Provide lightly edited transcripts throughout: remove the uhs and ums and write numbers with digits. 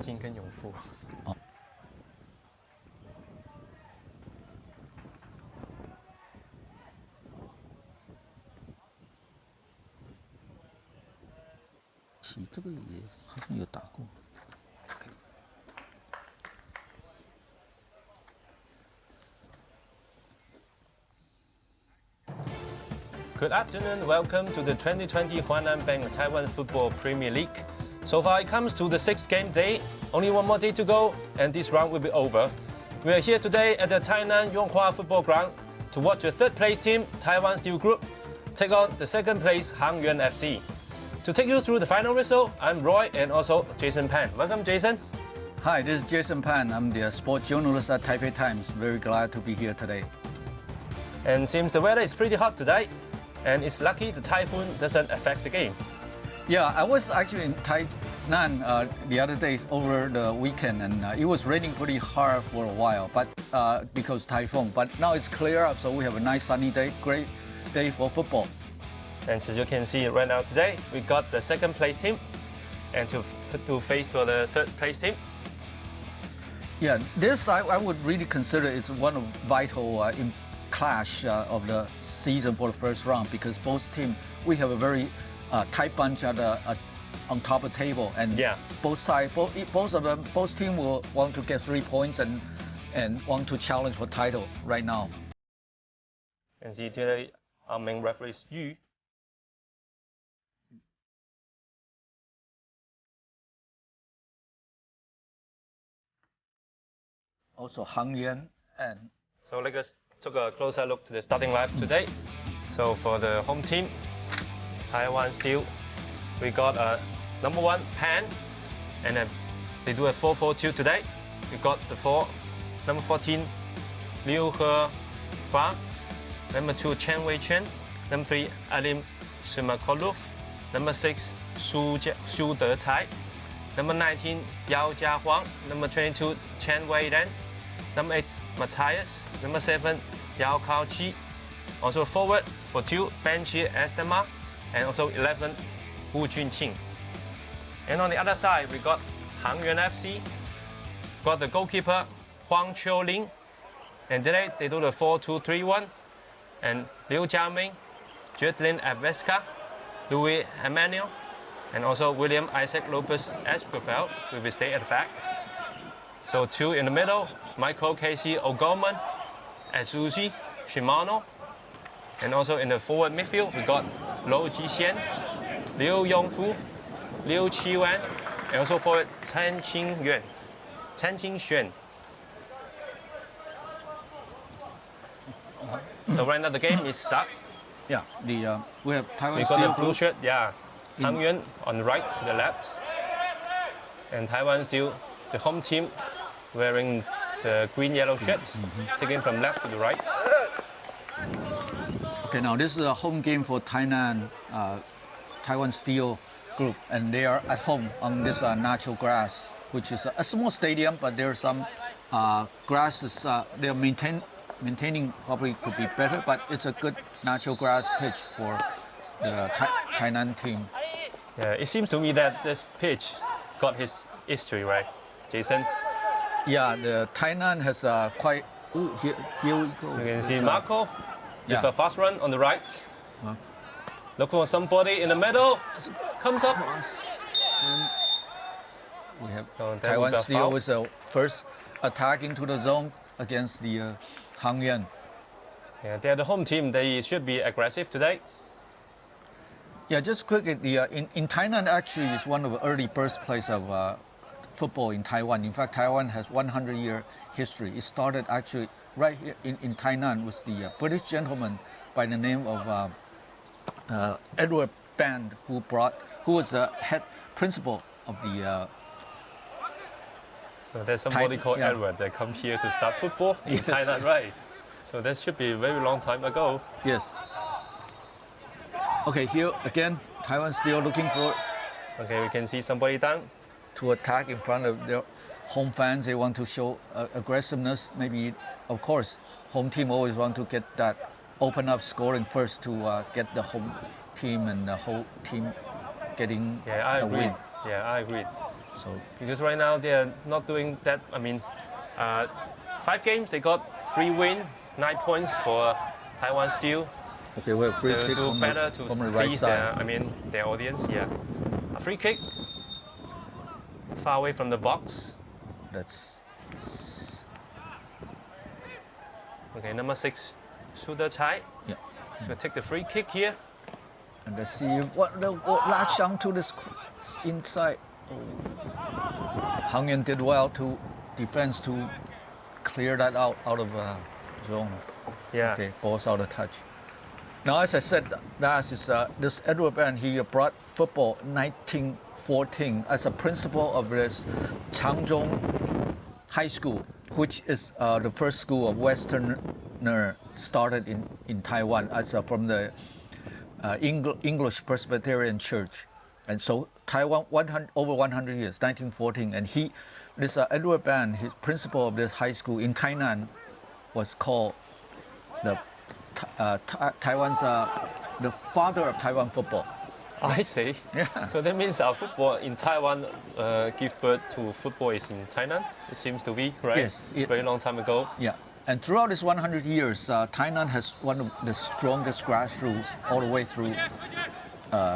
金跟永富。哦。其这个也好像有打过。Good afternoon, welcome to the 2020 Huanan Bank Taiwan Football Premier League. So far it comes to the 6th game day, only one more day to go and this round will be over. We are here today at the Tainan Yonghua Football Ground to watch the 3rd place team, Taiwan Steel Group, take on the 2nd place Yuan FC. To take you through the final result, I'm Roy and also Jason Pan. Welcome Jason. Hi, this is Jason Pan. I'm the sports journalist at Taipei Times. Very glad to be here today. And seems the weather is pretty hot today. And it's lucky the typhoon doesn't affect the game. Yeah, I was actually in Tainan the other days over the weekend, and it was raining pretty hard for a while, but because typhoon. But now it's clear up, so we have a nice sunny day. Great day for football. And as you can see right now today, we got the 2nd place team, and to face for the 3rd place team. Yeah, this I would really consider is one of vital clash of the season for the first round, because both teams, we have a very tight bunch at on top of the table, and both teams will want to get 3 points and want to challenge for title right now. And see today our main referee is Yu. Also Yuan and. So let us took a closer look to the starting lineup today. So for the home team, Taiwan Steel, we got number 1 Pan, and then they do a 4-4-2 today. We got the number 14 Liu He Fa, number 2 Chen Wei Chen, number 3 Alim Shimakolov, number 6 Xu De Cai, number 19 Yao Jia Huang, number 22 Chen Wei Ren, number 8 Matthias, number 7 Yao Kao Chi, also forward for 2 Benji Estema, and also 11 Wu Junqing. And on the other side we got Yuan FC, got the goalkeeper Huang Qiuling, and today they do the 4-2-3-1, and Liu Jiaming, Jutlin Aveska, Louis Emmanuel, and also William Isaac Lopez Esquivel will be stay at the back. So 2 in the middle, Michael Casey O'Gorman, Azuzi Shimano, and also in the forward midfield we got Lou Jixian, Liu Yongfu, Liu Qiyuan, and also forward Chen Qingxuan. So right now the game is start. Yeah, we have Taiwan we Steel got the blue Group. shirt, Yuan on the right to the left, and Taiwan Steel, the home team, wearing the green-yellow shirts, taken from left to the right. Okay, now this is a home game for Taiwan Steel Group, and they are at home on this natural grass, which is a small stadium, but there are some grasses they are maintaining probably could be better, but it's a good natural grass pitch for the Tainan team. Yeah, it seems to me that this pitch got his history, right, Jason? Yeah, the Tainan has quite. Ooh, here we go. You can see Marco with a fast run on the right. Look for somebody in the middle. Comes up. And we have So Taiwan Steel with the first attack into the zone against the Yuan. Yeah, they're the home team. They should be aggressive today. Yeah, just quickly, in Tainan actually is one of the early birthplace of football in Taiwan. In fact, Taiwan has 100-year history. It started actually right here in Tainan with the British gentleman by the name of Edward Band, who was the head principal of the. So there's somebody called Edward that come here to start football in Thailand, right? So that should be a very long time ago. Yes. Okay, here again, Taiwan Steel looking for. Okay, we can see somebody down. To attack in front of their home fans. They want to show aggressiveness. Maybe, of course, home team always want to get that open up scoring first to get the home team and the whole team getting Yeah, I a agree. win. Yeah, I agree. So Because right now they're not doing that. I mean, 5 games they got 3 wins, 9 points for Taiwan Steel. okay, well, free To kick do from better the, to from the right please side. their audience. Yeah, a free kick, far away from the box. That's Okay, number 6, Suda Chai. yeah. Will take the free kick here. And let's see what the latch on to this inside. Hang Yuan did well to defense to clear that out of zone. Yeah. Okay, ball's out of touch. Now, as I said, this Edward Ban, he brought football 1914 as a principal of this Changzhong High School, which is the first school of Westerner started in Taiwan as from the English Presbyterian Church. And so Taiwan over 100 years, 1914, and this Edward Ban, his principal of this high school in Tainan, was called the Taiwan's the father of Taiwan football. I see. Yeah. So that means our football in Taiwan give birth to football is in Tainan. It seems to be right. Yes, Very long time ago. Yeah, and throughout this 100 years, Tainan has one of the strongest grassroots all the way through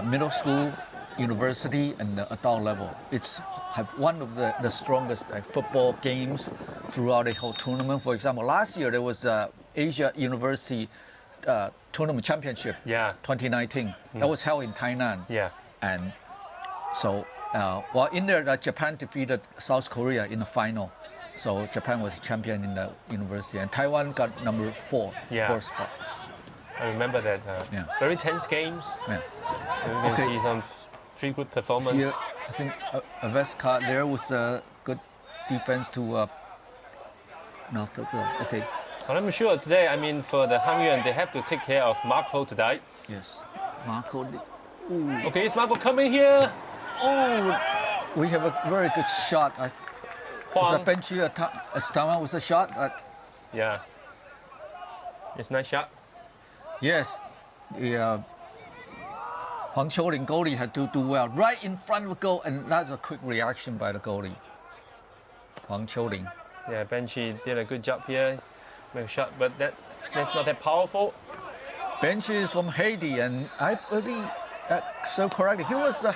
middle school, university, and the adult level. It's have one of the strongest football games throughout the whole tournament. For example, last year there was Asia University Tournament Championship. Yeah. 2019. That was held in Tainan. Yeah. And so, while in there, Japan defeated South Korea in the final. So Japan was champion in the university, and Taiwan got number 4, Yeah. 4th spot. I remember that. Yeah. Very tense games. Yeah. And we can Okay. see some 3 good performance. Here, I think a vest card there was a good defense to knock the goal. Okay. But I'm sure today, I mean, for the Hang Yuan, they have to take care of Marco today. Yes. Marco. Okay, is Marco coming here? Oh, we have a very good shot. It's a Huang. Benchy Astama was a shot. Yeah. It's nice shot. Yes, the Huang Qiuling goalie had to do well right in front of the goal, and that's a quick reaction by the goalie. Huang Qiuling. Yeah, Benchy did a good job here. Make a shot, but that's not that powerful. Benchy is from Haiti, and I believe so correctly. He was the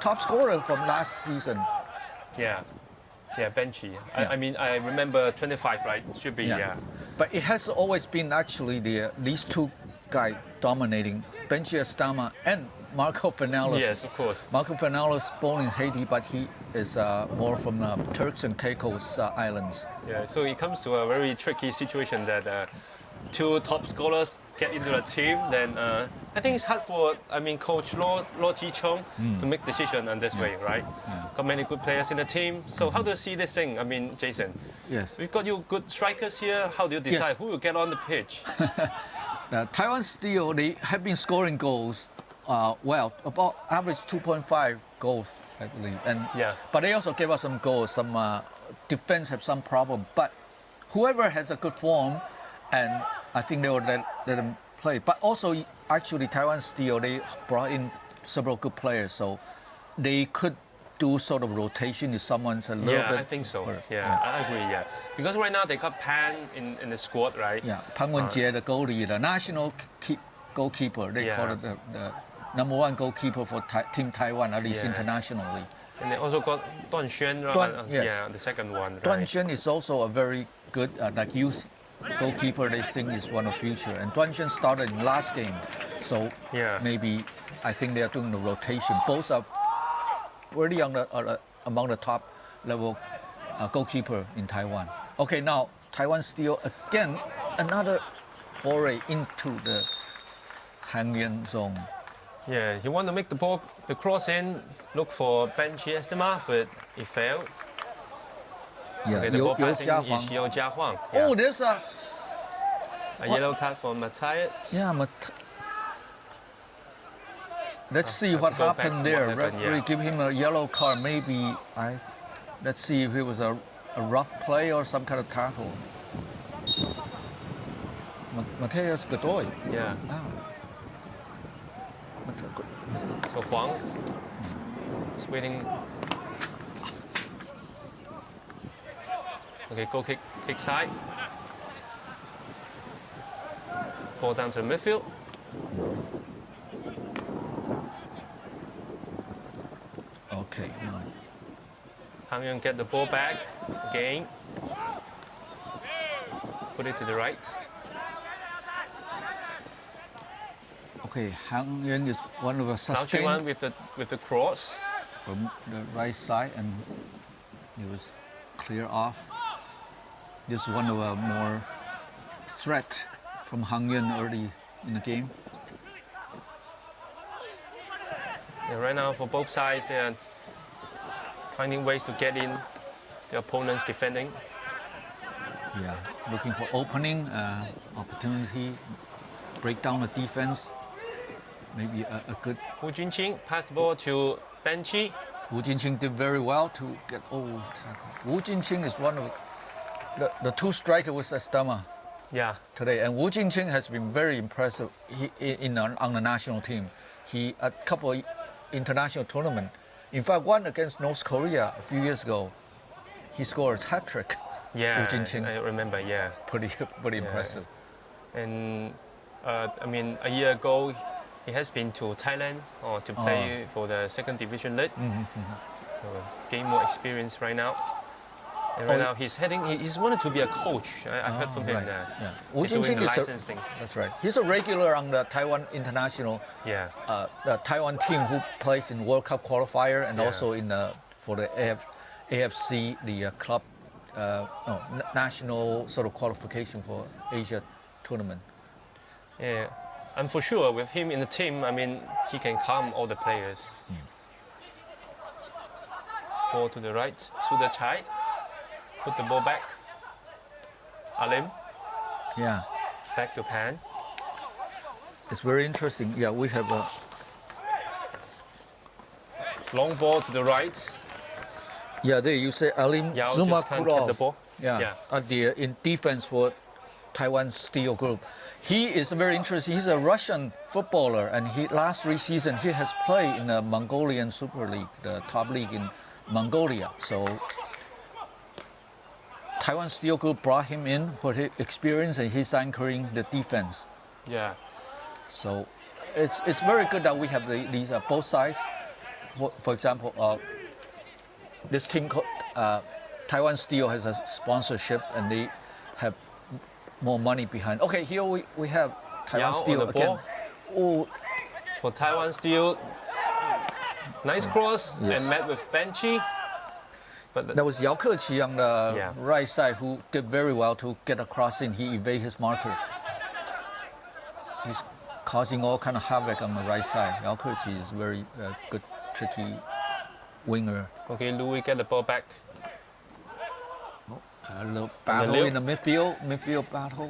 top scorer from last season. Yeah. Yeah, Benchy. Yeah. I mean, I remember 25, right? It should be, yeah. But it has always been actually these two guys dominating, Benchy Astama and Marco Fernales. Yes, of course. Marco Fernales born in Haiti, but he is more from Turks and Caicos Islands. Yeah, so it comes to a very tricky situation that 2 top scorers get into a team. Then I think it's hard for, Coach Lo Ji-chung to make decision on this way, right? Yeah. Got many good players in the team. So how do you see this thing? Jason, Yes. we've got you good strikers here. How do you decide Yes. who will get on the pitch? Taiwan Steel, they have been scoring goals, about average 2.5 goals, I believe. And Yeah. But they also gave us some goals. Some defense have some problem. But whoever has a good form, and I think they will let them play. But also, actually, Taiwan Steel, they brought in several good players, so they could do sort of rotation if someone's a little bit. I think so. hurt. Yeah, I agree. Yeah, because right now they got Pan in the squad, right? Yeah, Pan Wenjie, the goalie, the national goalkeeper. They Yeah. call it the number 1 goalkeeper for Team Taiwan, at least Yeah. internationally. And they also got Duan Xuan, Yes. yeah, the second one. Duan Right? Xuan is also a very good youth goalkeeper. They think is one of future. And Duan Xuan started in last game, so Yeah. maybe I think they are doing the rotation. Both are pretty among the top level goalkeeper in Taiwan. Okay, now Taiwan Steel again, another foray into the Hang Yuan zone. Yeah, he wanted to make the cross in, look for Benchy Estema, but he failed. Yeah, Okay, the ball passing is Jiahuang. Xiao Jiahuang. Oh, there's A yellow card for Matthias. Let's see what go back to happened what there. happened, Referee yeah. give him a yellow card. Maybe let's see if it was a rough play or some kind of tackle. Matthias Godoy. Yeah. Ah. So Huang is waiting. Okay, goal kick side. Ball down to the midfield. Okay, now. Hang Yuan get the ball back again. Put it to the right. Okay, Hang Yuan is one of the Now sustained Yuan with the cross. from the right side, and it was clear off. This is one of a more threat from Hang Yuan early in the game. Yeah, right now for both sides, they are finding ways to get in the opponent's defending. Yeah, looking for opening, opportunity, break down the defense. Maybe a good. Wu Junqing passed the ball to Benchi. Wu Jinqing did very well to get tackle. Wu Jinqing is one of the two strikers with Estema Yeah, today, and Wu Jinqing has been very impressive on the national team. He a couple of international tournament. In fact, one against North Korea a few years ago, he scored a hat trick. yeah, Wu Jinqing. I remember. Yeah, Pretty impressive. and I mean a year ago, he has been to Thailand to play for the second division league. So gain more experience right now. And right now he's wanted to be a coach. I heard from him right. that. Yeah. He's Wu doing Jinqing the is license things. That's right. He's a regular on the Taiwan international, Yeah, the Taiwan team who plays in World Cup qualifier and Yeah. also in for the AFC, the club, national sort of qualification for Asia tournament. yeah. And for sure, with him in the team, I mean, he can calm all the players. Ball to the right, Suda Chai. Put the ball back. Alim, Yeah, back to Pan. it's very interesting. Yeah, we have a. Long ball to the right. Yeah, there you say Alim Yao Zuma just can't get the Kurov. ball. Yeah, Yeah. at the in defense for Taiwan Steel Group. He is very interesting. He's a Russian footballer, and last 3 seasons he has played in the Mongolian Super League, the top league in Mongolia. So Taiwan Steel Group brought him in for his experience, and he's anchoring the defense. Yeah, So it's very good that we have these both sides. For example, this team, Taiwan Steel, has a sponsorship, and they have more money behind. Okay, here we have Taiwan Yao on Steel the again. ball. Oh, for Taiwan Steel. Nice cross Yes. and met with Benchi. But that was Yao Keqi on the Yeah. right side who did very well to get a cross in. He evaded his marker. He's causing all kind of havoc on the right side. Yao Keqi is very good, tricky winger. okay, Louis get the ball back. A little battle Liu. in the midfield battle.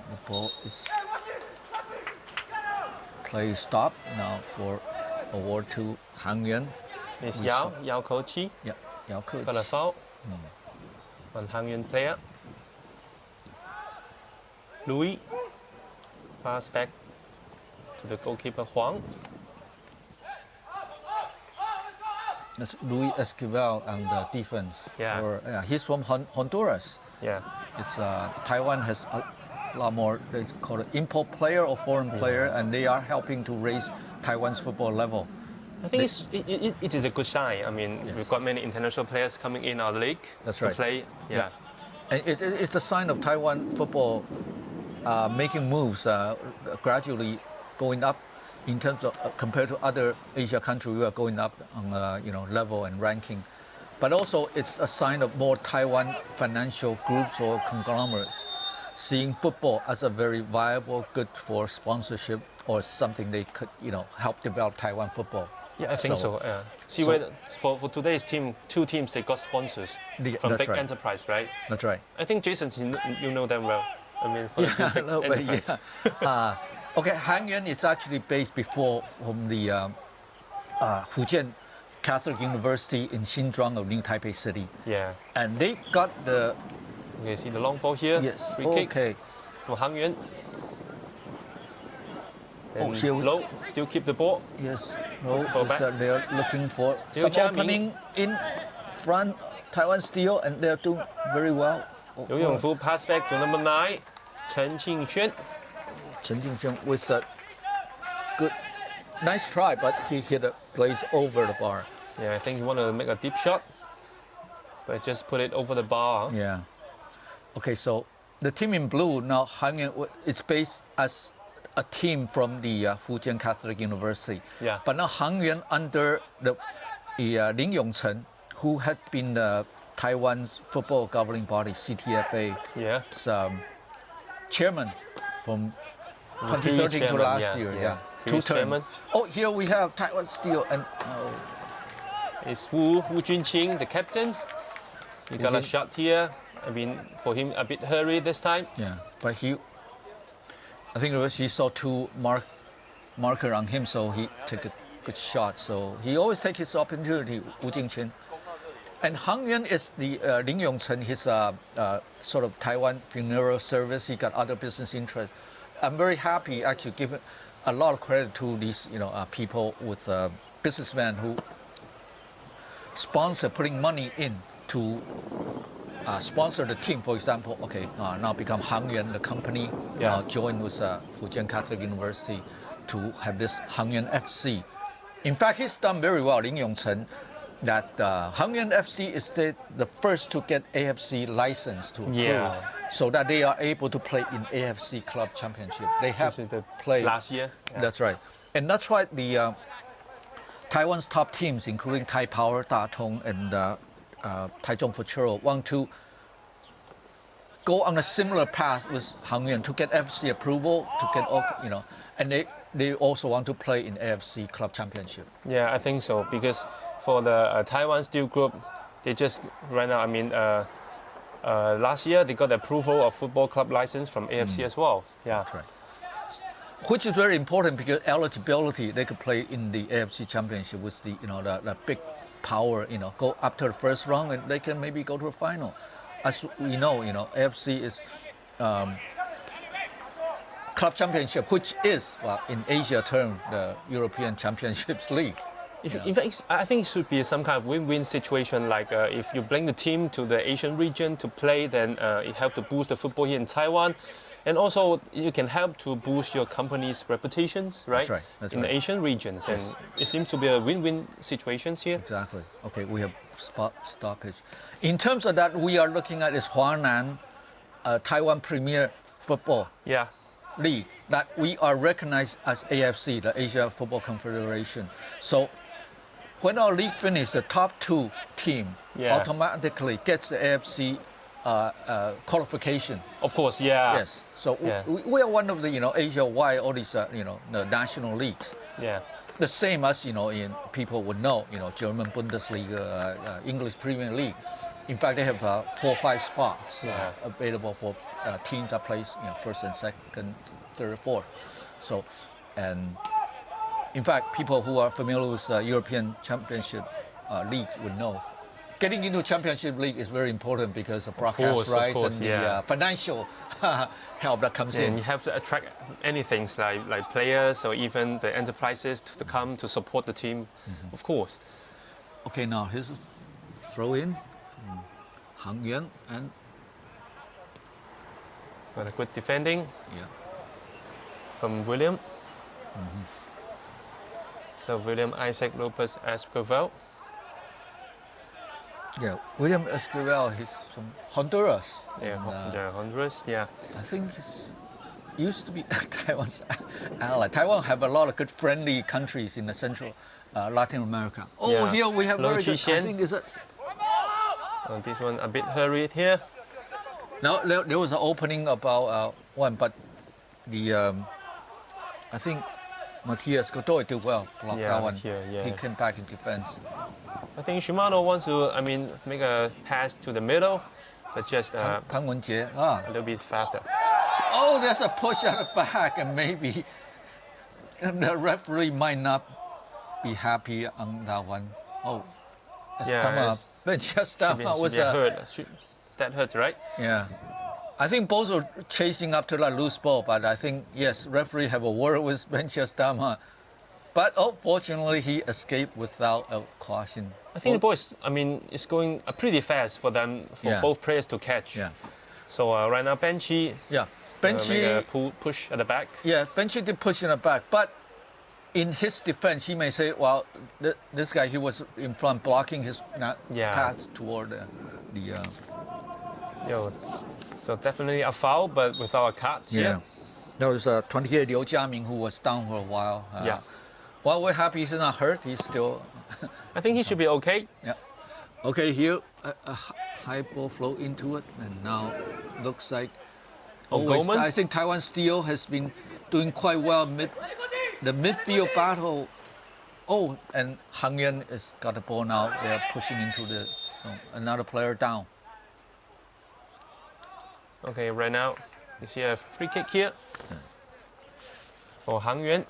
The ball is play stop now for award to Hang Yuan. It's We Yao, stop. Yao Keqi. Yeah, Yao Keqi. Got a foul. On Hang Yuan player. Louis. Pass back to the goalkeeper Huang. That's Luis Esquivel on the defense. Yeah. He's from Honduras. Yeah. It's Taiwan has a lot more. They call it import player or foreign player, and they are helping to raise Taiwan's football level. I think it is a good sign. I mean, Yes. we've got many international players coming in our league That's to right. play. Yeah. And it's a sign of Taiwan football making moves, gradually going up in terms of compared to other Asia countries. We are going up on level and ranking, but also it's a sign of more Taiwan financial groups or conglomerates seeing football as a very viable, good for sponsorship or something they could help develop Taiwan football. Yeah, I think so. Yeah. See, for today's team, 2 teams they got sponsors from that's big right. enterprise, right? That's right. I think Jason, you know them well. I mean, for the two big No, but enterprise. yeah. Okay, Hang Yuan is actually based before from the Fujian Catholic University in Xinzhuang of New Taipei City. Yeah. And they got the Okay, see the long ball here. yes. Free kick Okay. for Hang Yuan. And here we- Low still keep the ball. Yes, no, Go back. they're looking for Liu some Jiaming. opening in front. Taiwan Steel, and they're doing very well. Oh, Liu Yongfu pass back to number 9, Chen Qingxuan. Chen Jingxiang with a good, nice try, but he hit a place over the bar. Yeah, I think he wanted to make a deep shot, but just put it over the bar. Yeah. Okay, so the team in blue now, Hangyuan, it's based as a team from the Fujian Catholic University. Yeah. But now Hangyuan under the Lin Yongchen, who had been Taiwan's football governing body, CTFA, Yeah. chairman from Previous 2013 to chairman, last yeah, year. yeah. Yeah. Previous Two term. chairman. Oh, here we have Taiwan Steel and It's Wu Junqing, the captain. He got a Jin- shot here. I mean, for him, a bit hurried this time. yeah, but I think he saw two marker on him, so he took a good shot. So he always take his opportunity, Wu Jingchen. And Hangyuan is the Lin Yongchen, his sort of Taiwan funeral service. He got other business interests. I'm very happy, actually, giving a lot of credit to these, people with businessmen who sponsor, putting money in to sponsor the team. For example, now become Hangyuan, the company, Yeah. joined with Fujian Catholic University to have this Hangyuan FC. In fact, he's done very well, Lin Yongchen. That Hangyuan FC is the first to get AFC license to approve, Yeah. so that they are able to play in AFC Club Championship. They have This is the played last year. Yeah. That's right, and that's why the Taiwan's top teams, including Tai Power, Da Tong, and Taichung Futuro, want to go on a similar path with Hangyuan to get AFC approval, to get and they also want to play in AFC Club Championship. Yeah, I think so, because for the Taiwan Steel Group, they just right now, I mean, last year they got approval of football club license from AFC as well. Yeah. That's right. Which is very important because eligibility, they could play in the AFC Championship with the big power, go up to the first round and they can maybe go to the final. As we know, AFC is Club Championship, which is, in Asia term, the European Championships League. In fact, I think it should be some kind of win-win situation. Like if you bring the team to the Asian region to play, then it helps to boost the football here in Taiwan, and also you can help to boost your company's reputations, right? That's in right. the Asian regions, and it seems to be a win-win situation here. Exactly. Okay, we have stoppage. In terms of that, we are looking at is Huanan, Taiwan Premier Football Yeah. League, that we are recognized as AFC, the Asia Football Confederation. So when our league finishes, the top two team Yeah. automatically gets the AFC qualification. Of course, yeah. Yes. So Yeah. we are one of the Asia-wide all these the national leagues. Yeah. The same as in people would know German Bundesliga, English Premier League. In fact, they have 4 or 5 spots Yeah. available for teams that plays first and second, third, fourth. So, and in fact, people who are familiar with European Championship leagues would know. Getting into Championship League is very important because of broadcast rights and the financial help that comes And in. you have to attract anything like players or even the enterprises to come to support the team, of course. Okay, now here's a throw in from Hangyuan and But a good defending yeah. from William. So William Isaac Lopez Escovel. Yeah, William Esquivel, he's from Honduras. Yeah, And, Honduras. Yeah. I think he's used to be Taiwan's ally. Taiwan have a lot of good friendly countries in the central Latin America. Oh, Yeah. here we have Lo very good. I Qishan. think it's a, This one a bit hurried here. now there was an opening about one, but the I think Matias Godoy did well block Yeah, that one. here, yeah. He came back in defense. I think Shimano wants to, make a pass to the middle, but just a Pang Wenjie, little bit faster. Oh, there's a push at the back, and maybe the referee might not be happy on that one. Oh, Yeah, but just Should be was hurt. That hurts, right? yeah. I think both are chasing up to that loose ball, but I think, yes, referee have a word with Ben Dama. But fortunately, he escaped without a caution. I think the ball is, I mean, it's going pretty fast for them, for both players to catch. Yeah. So right now, Benchy, make a push at the back. Yeah, Benchy did push in the back, but in his defense, he may say, well, this guy, he was in front blocking his path toward the So definitely a foul, but without a cut. Yeah. There was 28 Liu Jiaming who was down for a while. While we're happy he's not hurt, he's still... I think he should be okay. Yeah. Okay, here a high ball flow into it, and now looks like... I think Taiwan Steel has been doing quite well the midfield battle. Oh, and Han Yuan has got the ball now. They're pushing into another player down. Okay, right now, you see a free kick here for Han Yuan.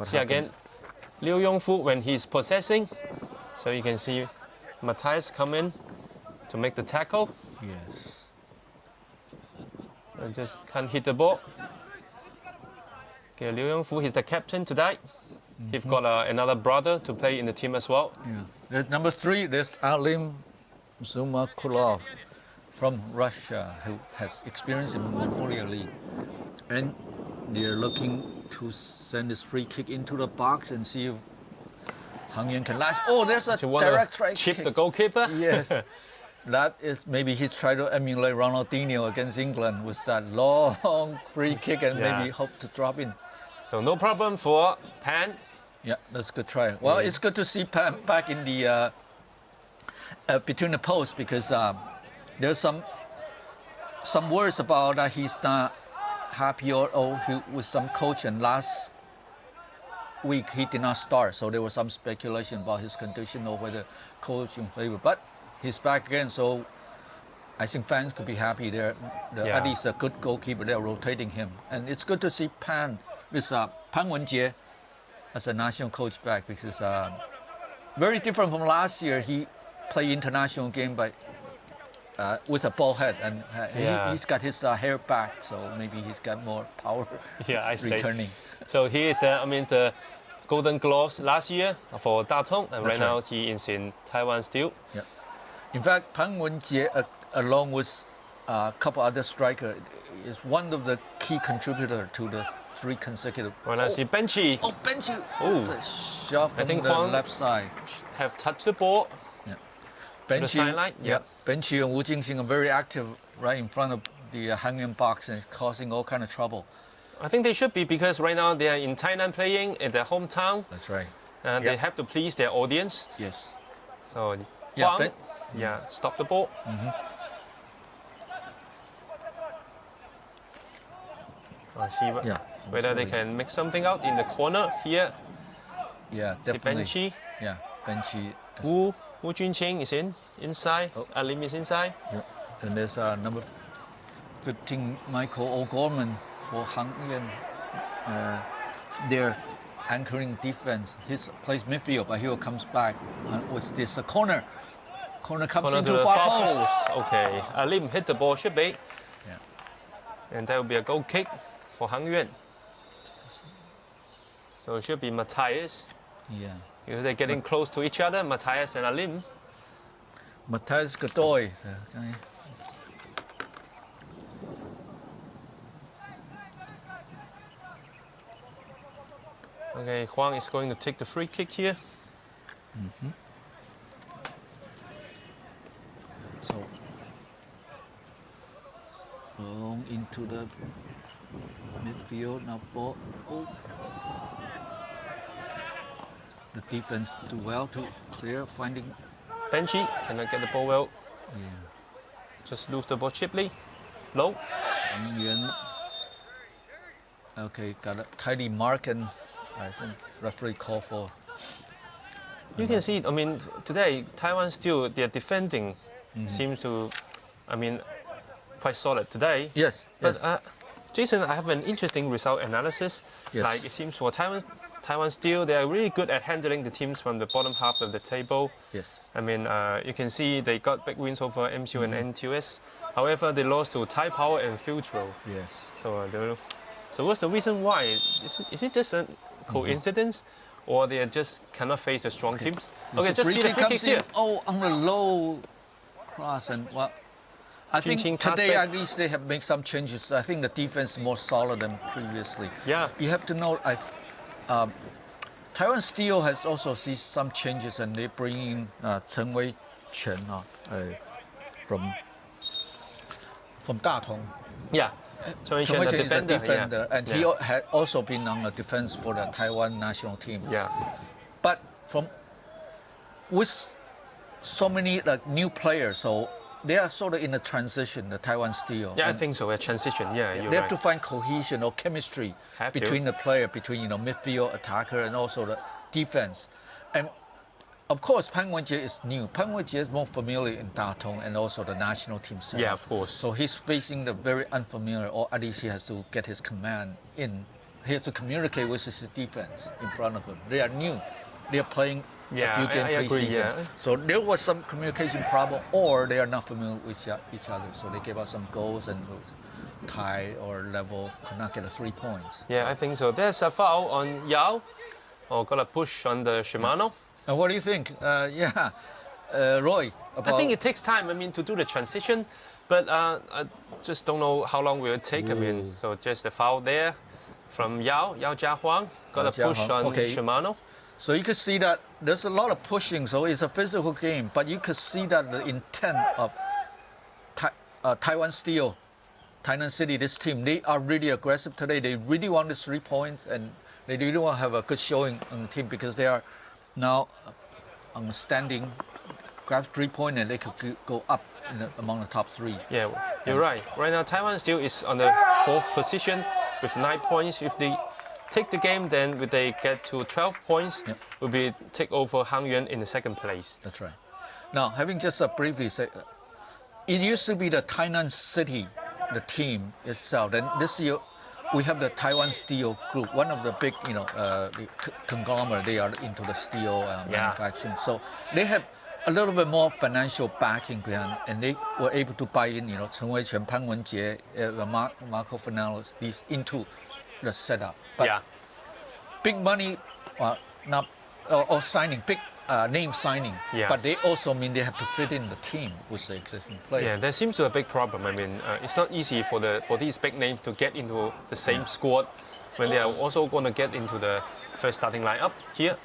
See again, Liu Yongfu when he's possessing. So you can see Matthias come in to make the tackle. Yes. And just can't hit the ball. Okay, Liu Yongfu, he's the captain today. He's got another brother to play in the team as well. Yeah. There's number 3, there's Alim Zumakulov from Russia, who has experience in Mongolia League. And they're looking to send this free kick into the box and see if Han Yuan can latch. Oh, there's a direct try chip kick. The goalkeeper? Yes. That is, maybe he's trying to emulate Ronaldinho against England with that long free kick and maybe hope to drop in. So no problem for Pan. Yeah, that's a good try. Well, it's good to see Pan back in the between the posts, because there's some words about that he's not happy with some coach, and last week he did not start, so there was some speculation about his condition or whether coach in favor. But he's back again, so I think fans could be happy there. At least a good goalkeeper, they're rotating him, and it's good to see Pan with Pan Wenjie as a national coach back, because very different from last year. He played international game by with a ball head, and he's got his hair back, so maybe he's got more power. Returning. So he is the Golden Gloves last year for Datong, and right now he is in Taiwan Steel. Yeah. In fact, Pan Wenjie, along with a couple other strikers, is one of the key contributors to the 3 consecutive. Right now, see Benchy. Oh, Benchy! Oh, it's a shot from the Huang left side. Have touched the ball. Yeah. To the sideline. Yeah. Benchy and Wu Jingxing are very active right in front of the Han Yuan box and causing all kind of trouble. I think they should be, because right now they are in Thailand playing in their hometown. That's right. And they have to please their audience. Yes. So Huang, stop the ball. I see whether they can make something out in the corner here. Yeah, definitely. See Benchy. Yeah, Benchy. Wu Junqing is inside. Alim is inside. Yeah. And there's number 15, Michael O'Gorman for Han Yuan. They're anchoring defense. He plays midfield, but he comes back with this corner. Corner comes into the far post. Okay, Alim hit the ball, should be. Yeah. And that will be a goal kick for Han Yuan. So it should be Matthias. Yeah. Because they're getting close to each other, Matthias and Alim. Matthias Godoy. Okay, Huang is going to take the free kick here. So long into the midfield now. Ball. Oh. The defense do well to clear, finding. Benchy cannot get the ball well. Yeah. Just lose the ball cheaply. Low. Yuan. Okay, got a tidy mark, and I think referee call for. You can see, today Taiwan still their defending seems to, quite solid today. Yes. But Jason, I have an interesting result analysis. Yes. Like it seems for Taiwan Steel, they are really good at handling the teams from the bottom half of the table. Yes. I mean, you can see they got big wins over MCU and NTUS. However, they lost to Thai Power and Filtro. Yes. So what's the reason why? Is it just a coincidence, or they just cannot face the strong teams? Okay, just see the free kicks here. Oh, on the low cross and what? I think today at least they have made some changes. I think the defense is more solid than previously. Yeah. You have to know, Taiwan Steel has also seen some changes, and they bring in Chen Wei Chen from Datong. Yeah. Chen Wei Chen, the is a defender. defender, and he had also been on the defense for the Taiwan national team. Yeah. But with so many new players, so they are sort of in a transition, the Taiwan Steel. Yeah, I think so. A transition. Yeah, they you're have right. to find cohesion or chemistry between the player, between midfield, attacker, and also the defense. And of course, Pan Wenjie is new. Pan Wenjie is more familiar in Datong and also the national team setup. Yeah, of course. So he's facing the very unfamiliar, or at least he has to get his command in. He has to communicate with his defense in front of him. They are new. They are playing a few games I agree, preseason. yeah. So there was some communication problem, or they are not familiar with each other. So they gave up some goals and tie or level, could not get the 3 points. Yeah, I think so. There's a foul on Yao. Or got a push on the Shimano. And what do you think? Roy? I think it takes time, to do the transition. But I just don't know how long will it take. So just a foul there from Yao Jiahuang. Got a push on Shimano. So you could see that there's a lot of pushing, so it's a physical game, but you could see that the intent of Taiwan Steel, Tainan City, this team, they are really aggressive today. They really want the 3 points, and they really want to have a good showing on the team because they are now on standing, grab 3 points, and they could go up among the top 3. Yeah, you're right. Right now, Taiwan Steel is on the 4th position with 9 points. If they take the game, then if they get to 12 points, will be take over Yuan in the 2nd place. That's right. Now, having just briefly said, it used to be the Tainan City, the team itself. And this year, we have the Taiwan Steel Group, one of the big, conglomerate. They are into the steel manufacturing. So they have a little bit more financial backing behind, and they were able to buy in, Chen Wei Chen, Pan Wenjie, Marco Fernandez, these into the setup. But big money, or signing, big name signing. Yeah. But they also mean they have to fit in the team with the existing players. Yeah, there seems to be a big problem. It's not easy for these big names to get into the same squad when they are also going to get into the first starting lineup here.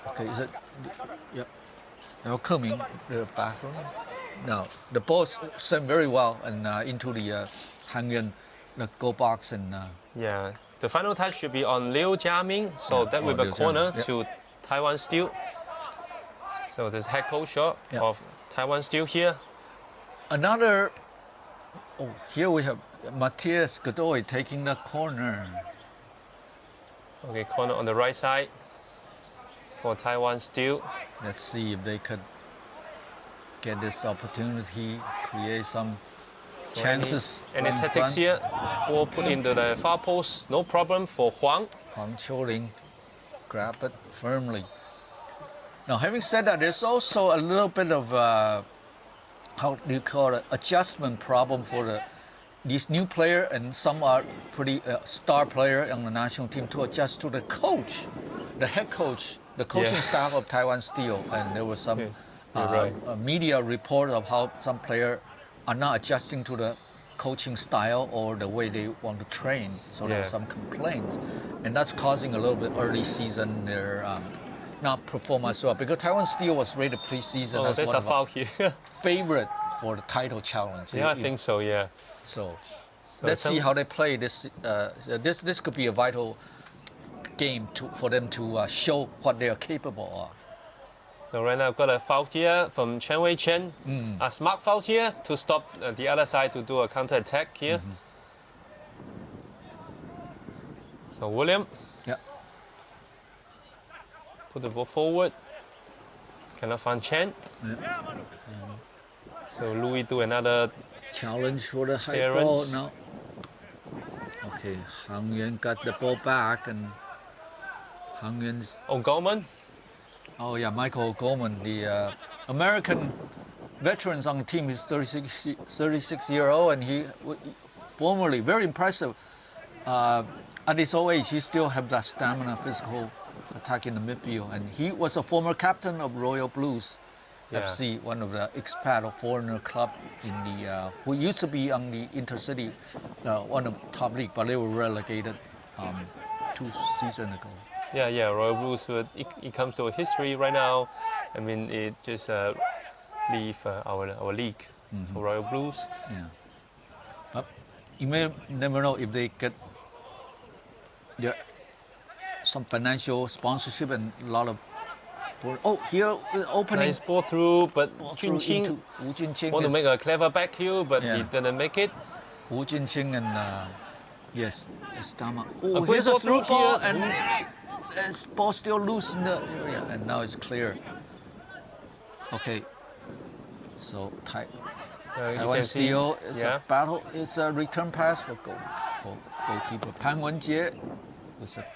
Okay, is it? Yeah. Now coming the bathroom. Now the ball sent very well and into the Yuan, the goal box and. Yeah, the final touch should be on Liu Jiaming, so that will be a corner to Taiwan Steel. So there's head coach shot of Taiwan Steel here. Here we have Matthias Godoy taking the corner. Okay, corner on the right side for Taiwan Steel. Let's see if they could get this opportunity, create some chances. Any tactics here? Ball put into the far post, no problem for Huang. Huang Qiuling grab it firmly. Now, having said that, there's also a little bit of how do you call it, adjustment problem for these new players, and some are pretty star player on the national team to adjust to the coach, the head coach, the coaching staff of Taiwan Steel, and there was some media report of how some players are not adjusting to the coaching style or the way they want to train. So there are some complaints, and that's causing a little bit early season their not perform as well, because Taiwan Steel was rated preseason as one of foul here. favorite for the title challenge. Yeah, I think so. Yeah. So let's see how they play this. This could be a vital game for them to show what they are capable of. So right now I've got a foul here from Chen Wei Chen. A smart foul here to stop the other side to do a counter attack here. So William. Put the ball forward. Cannot find Chen. So Louis do another challenge for the high ball now. Okay, Yuan got the ball back, and Hang Yuan's. O'Gorman. Oh yeah, Michael Goldman, the American veterans on the team. He's 36-year-old, and he formerly very impressive. At his old age, he still have that stamina, physical attack in the midfield, and he was a former captain of Royal Blues FC, one of the expat or foreigner club in the who used to be on the intercity, one of the top league, but they were relegated 2 seasons ago. Yeah, Royal Blues. It comes to history right now. I mean, it just leave our league for Royal Blues. Yeah. But you may never know if they get some financial sponsorship and a lot of. Here opening. Nice ball through, but Wu Junqing Junqing want to make a clever back heel, but he didn't make it. Wu Junqing and yes, Estama. A Oh, here's a ball through through ball, here. and this ball still loose in the area, and now it's clear. Okay, so You Taiwan can see, Steel is a battle. It's a return pass for goalkeeper Pan Wenjie. With a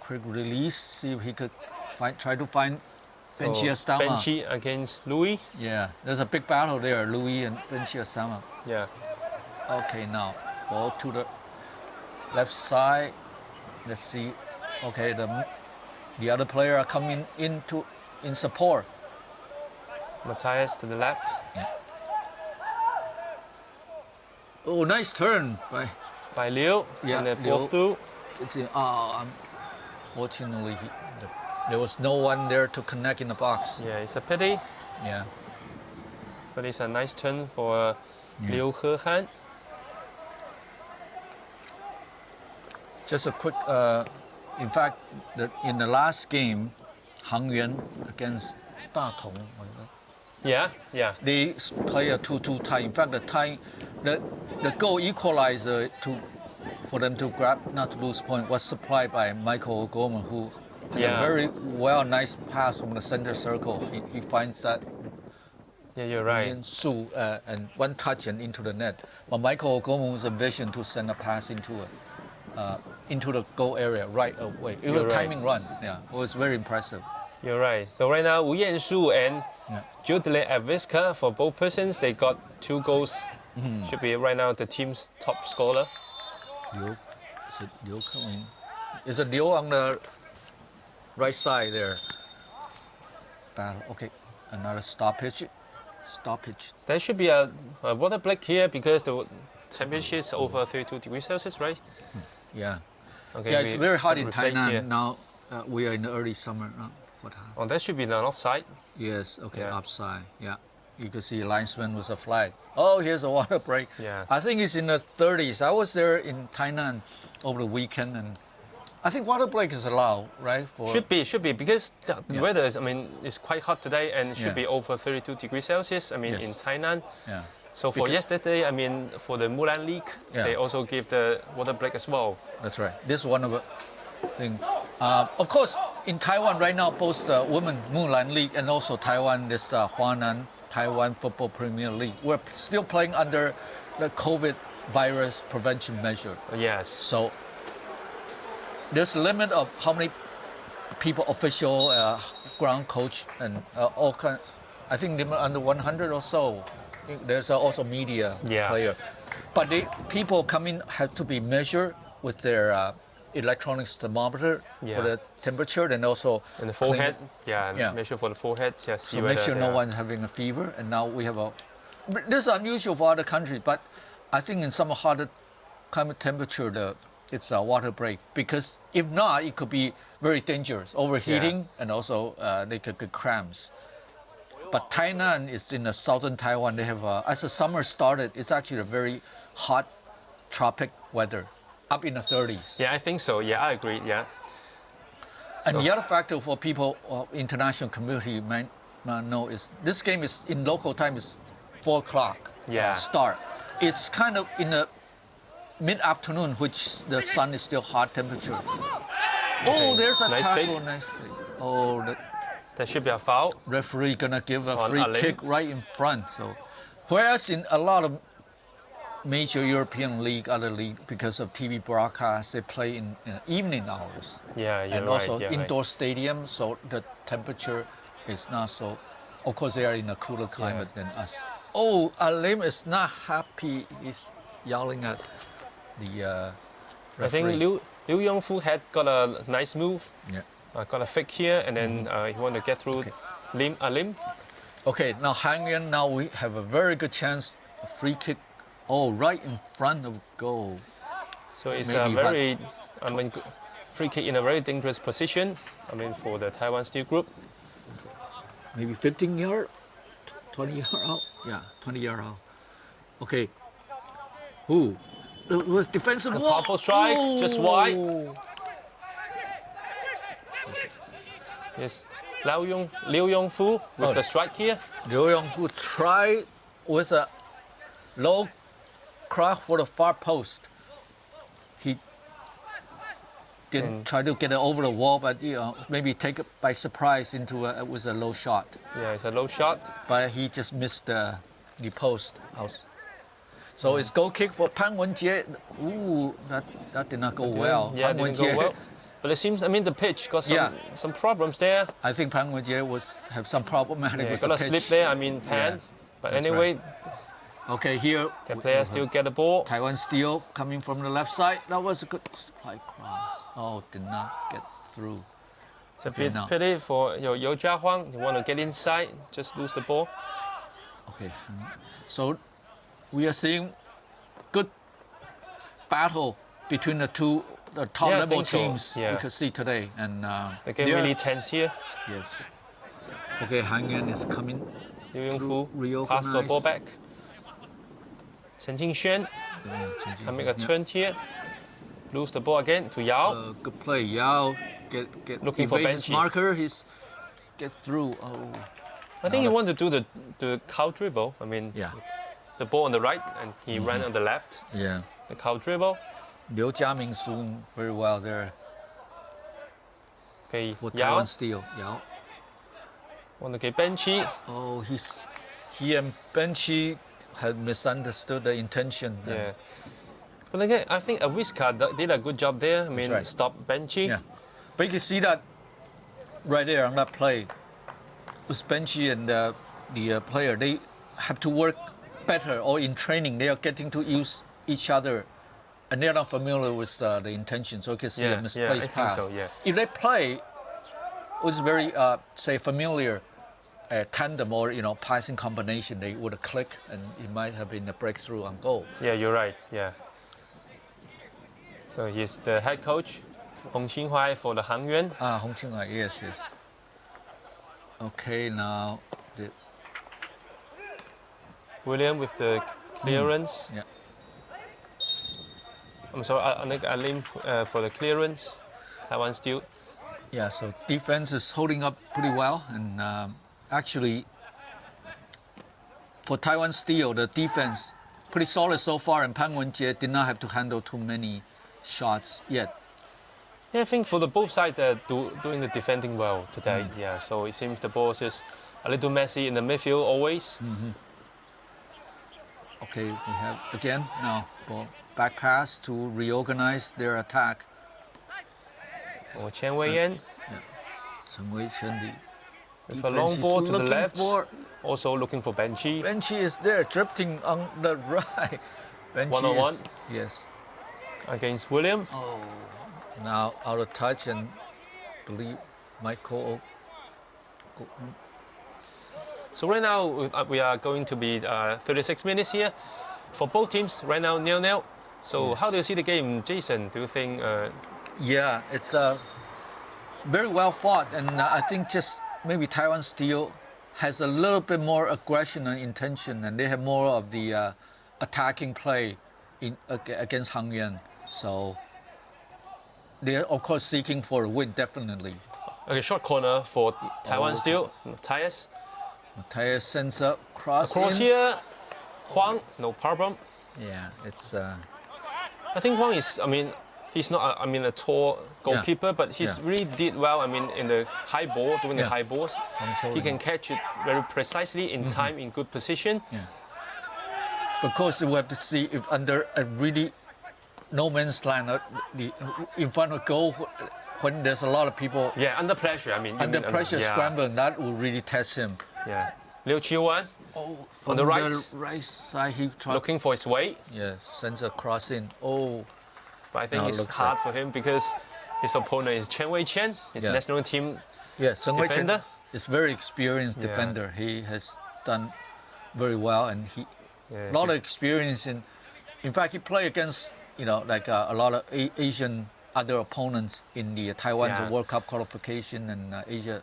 quick release. See if he could try to find Benchi Estama. Benchi against Louis. Yeah, there's a big battle there, Louis and Benchi Estama. Yeah. Okay, now ball to the left side. Let's see. Okay, the other player are coming in support. Matthias to the left. Yeah. Oh, nice turn By Liu. Yeah, And then Liu. ball through. Fortunately, there was no one there to connect in the box. Yeah, it's a pity, Yeah. but it's a nice turn for Liu Hehan. Just a quick. In fact, in the last game, Hang Yuan against Da Tong, Yeah. they play a 2-2 tie. In fact, the goal equalizer for them to grab, not to lose point, was supplied by Michael O'Gorman, who had a very nice pass from the center circle. He finds that Yeah, you're right. Yan Su and one touch and into the net. But Michael O'Gorman was a vision to send a pass into the goal area right away. It was You're a right. timing run. Yeah, it was very impressive. You're right. So right now, Wu Yanshu and Jodele Aviska, for both persons, they got 2 goals. Should be right now the team's top scorer. Liu, is it Liu coming? Is it Liu on the right side there? Battle. Okay, another stoppage. There should be a water break here because the temperature is over 32 degrees Celsius, right? Yeah. Okay. Yeah, it's very hot in reflect here. Thailand now. We are in the early summer now. Oh, that should be an offside. Yes. Okay. Yeah. Upside. Yeah. You can see linesman with a flag. Oh, here's a water break. Yeah. I think it's in the 30s. I was there in Thailand over the weekend, and I think water break is allowed, right? Should be because the weather is, it's quite hot today and it should be over 32 degrees Celsius. In Thailand. Yeah. So for yesterday, for the Mulan League, they also give the water break as well. That's right. This is one of the things. Of course, in Taiwan right now, both the Women Mulan League and also Taiwan, this Huanan Taiwan Football Premier League, we're still playing under the COVID virus prevention measure. Yes. So there's a limit of how many people, official, ground coach, and all kinds. I think limit under 100 or so. There's also media player, but people coming have to be measured with their electronics thermometer for the temperature, and also and the forehead. Measure for the forehead. So make sure no one's having a fever. And now we have this is unusual for other countries, but I think in some hotter climate temperature, it's a water break, because if not, it could be very dangerous, overheating, and also they could get cramps. But Tainan is in the southern Taiwan. They have, as the summer started, it's actually a very hot tropic weather, up in the 30s. Yeah, I think so. Yeah, I agree. Yeah. And the other factor for people, international community might not know, is this game is in local time is 4 o'clock start. It's kind of in the mid-afternoon, which the sun is still hot temperature. Oh, there's a tackle. Nice fake. Oh, that should be a foul. Referee gonna give a free kick right in front. So, whereas in a lot of major European league, other league, because of TV broadcasts, they play in evening hours. Yeah, you're And right. also you're indoor stadium, so the temperature is not so. Of course, they are in a cooler climate than us. Oh, Alim is not happy. He's yelling at the I referee. think Liu Yongfu had got a nice move. Yeah. Got a fake here, and then he want to get through Lim. Okay, now Han Yuan, now we have a very good chance. A free kick. Oh, right in front of goal. So it's Maybe a very, free kick in a very dangerous position. I mean, for the Taiwan Steel group. Maybe 15 yard, 20 yard out. Yeah, 20 yard out. Okay. Ooh, it was defensive A wall. powerful strike, just wide. Yes, Liu Yongfu with the strike here. Liu Yongfu tried with a low cross for the far post. He didn't try to get it over the wall, but maybe take it by surprise into with a low shot. Yeah, it's a low shot. But he just missed the post house. So it's goal kick for Pan Wenjie. Ooh, that did not go well. Yeah, Pan didn't go Wenjie, well. But it seems, I mean, the pitch got some problems there. I think Pan Wenjie have some problematic Yeah, with got the a pitch. slip there. I mean, Pan. Yeah, but that's anyway, Okay, here the player still get the ball. Taiwan Steel coming from the left side. That was a good supply cross. Oh, did not get through. It's a bit pity for Yo Jiahuang. You want to get inside, just lose the ball. Okay, so we are seeing good battle between the top Yeah, I level think so. teams Yeah. we could see today. And The game really tense here. Yes. Okay, Han Yuan is coming. Liu Yongfu reorganize. pass the ball back. Chen Jingxuan Yeah, can make a turn here. Lose the ball again to Yao. good play. Yao get Looking for evade his Benji. marker. He's get through. Oh, I think he wanted to do the cow dribble. I mean, yeah, the ball on the right and he ran on the left. yeah. The cow dribble. Liu Jiaming doing very well there Okay, for Yao Taiwan Steel. Yao. want to get Benchi. Oh, he and Benchi had misunderstood the intention. Yeah. But again, I think Awiska did a good job there. I mean, right. stop Benchi. Yeah. But you can see that right there on that play. With Benchi and the player, they have to work better, or in training, they are getting to use each other. And they're not familiar with the intention, so you can see a misplaced I think pass. so, yeah. If they play, was very, say, familiar tandem or passing combination, they would have clicked and it might have been a breakthrough on goal. Yeah, you're right. Yeah. So he's the head coach, Hong Qinhuai for the Han Yuan. Hong Qinghai, yes. Okay, now the William with the clearance. yeah. I'm sorry, Alim for the clearance. Taiwan Steel. Yeah, so defense is holding up pretty well, and actually, for Taiwan Steel, the defense pretty solid so far, and Pan Wenjie did not have to handle too many shots yet. Yeah, I think for the both sides, they're doing the defending well today. Yeah, so it seems the ball is just a little messy in the midfield always. Okay, we have again now ball back pass to reorganize their attack. Oh, Chen Wei-Yan Chen Wei-Chen, the with a long ball to the looking left. for Also looking for Benchi. Benchi is there, drifting on the right. Benchi One-on-one. Yes. Against William. Oh, now out of touch, and believe Michael. So right now we are going to be 36 minutes here for both teams. Right now 0-0. So how do you see the game, Jason? Do you think? Yeah, it's very well fought, and I think just maybe Taiwan Steel has a little bit more aggression and intention, and they have more of the attacking play against Han Yuan. So they're of course seeking for a win, definitely. Okay, short corner for Taiwan Steel. Matthias. Matthias sends a cross Across in. here. Huang, no problem. Yeah, it's I think Huang is, I mean, he's not, a tall goalkeeper, but he's really did well, I mean, in the high ball, doing the high balls. He can catch it very precisely in time, in good position. Yeah. Because we have to see if under a really no man's land, in front of goal, when there's a lot of people Yeah, under pressure. I mean, you under mean pressure yeah. scrambling, that will really test him. Yeah. Liu Yuan From the right. right side, he tried. looking for his way, Yeah, sends a cross in. Oh, but I think Now it's looks hard like- for him because his opponent is Chen Wei-chen, his Yeah. national team. yeah, Seng Wei Chen Defender? is very experienced Yeah. defender. He has done very well, and he Yeah, a lot of experience in fact, he played against like a lot of Asian other opponents in the Taiwan's Yeah. World Cup qualification and Asia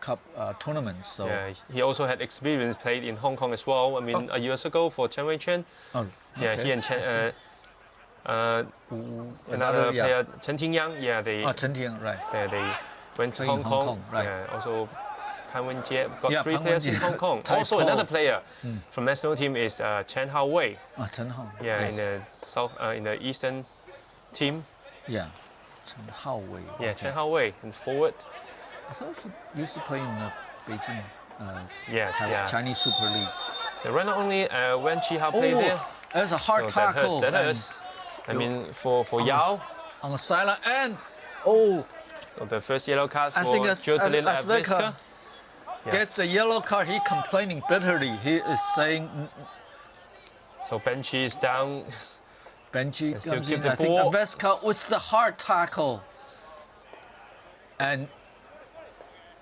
Cup tournaments. So Yeah, he also had experience played in Hong Kong as well. I mean, a years ago for Chen Wei-chen. oh, Yeah, okay. he and Chen, another Another, yeah. player, Chen Tingyang. Yeah, they Chen Tian, right? they went to Play in Hong Hong Kong. Kong, right. Yeah, also Pan Wenjie got Yeah, 3 Pan players in Wenjie. Hong Kong. Tai Also Po. another player from national team is Chen Haowei. Chen Hao. Yeah, yes. in the south, in the eastern team. Yeah, Chen Haowei. Yeah, okay. Chen Haowei and forward. I thought he used to play in Beijing, Yes, yeah. Chinese Super League. So right now only Wen Qihao played there. There's a hard So that hurts. tackle That and hurts. I mean, for Yao, on the sideline, and so the first yellow card for I think that's Jordan Azteca Yeah. gets a yellow card. He complaining bitterly. He is saying So Benchy is down. Benji still comes keep in. the I think ball. Aveska was the hard tackle, and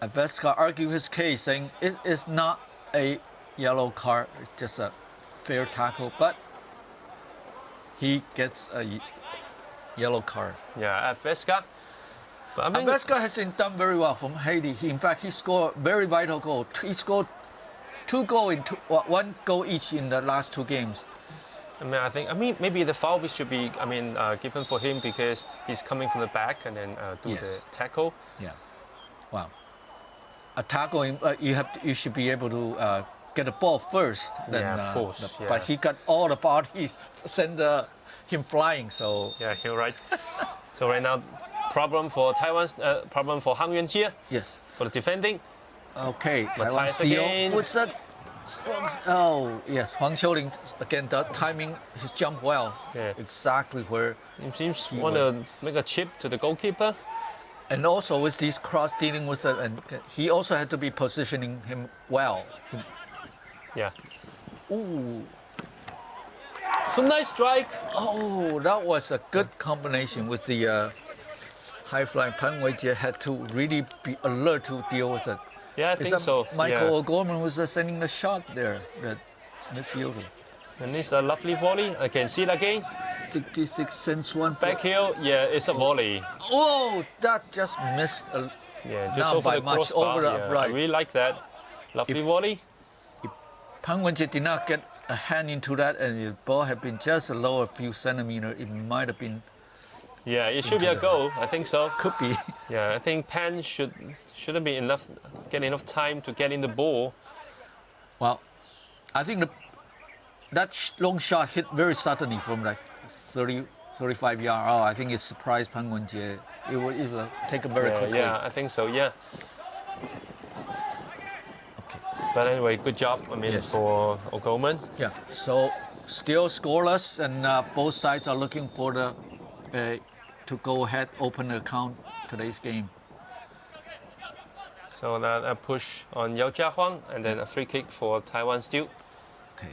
Aveska argued his case, saying it is not a yellow card, it's just a fair tackle, but he gets a yellow card. Yeah, Vesca. But I mean, Aveska hasn't done very well from Haiti. He scored very vital goal. He scored 2 goals one goal each in the last 2 games. I mean, maybe the foul should be, given for him because he's coming from the back and then do Yes. the tackle. Yeah. Wow. A tackle, you should be able to get the ball first. Then, Yeah, of course, But yeah. he got all the bodies, send him flying. So Yeah, you're right. So right now, problem for Taiwan's, problem for Hang Yuan here yes. for the defending. Okay. Taiwan Matthias steal. again. What's that? Strong. Oh yes. Huang Xiuling again. The timing, his jump well. Yeah. Exactly where. It seems He want to make a chip to the goalkeeper. And also with these cross dealing with it, and he also had to be positioning him well. Yeah. Ooh. So nice strike. Oh, that was a good combination with the high flying. Pan Weijie had to really be alert to deal with it. Yeah, I Is think that so. Michael Yeah. O'Gorman was sending the shot there, the midfielder. And it's a lovely volley. I can see it again. 66 cents one. Back heel, yeah, it's a volley. Oh, that just missed. Yeah, just Not over by the much, crossbar. over the Yeah, I upright. really like that. Lovely volley. Pan Weijie did not get a hand into that, and the ball had been just a lower few centimeters. It might have been, Yeah, it should be a goal. I think so. could be. Yeah, I think Pan shouldn't be get enough time to get in the ball. Well, I think that long shot hit very suddenly from like 30, 35 yards. Oh, I think it surprised Pan Weijie. It will take a very Yeah, quickly. yeah, I think so. Yeah. Okay. But anyway, good job. Yes. For O'Gorman. Yeah. So still scoreless, and both sides are looking for the to go ahead, open the account today's game. So that a push on Yao Jiahuang, and then a free kick for Taiwan still. Okay.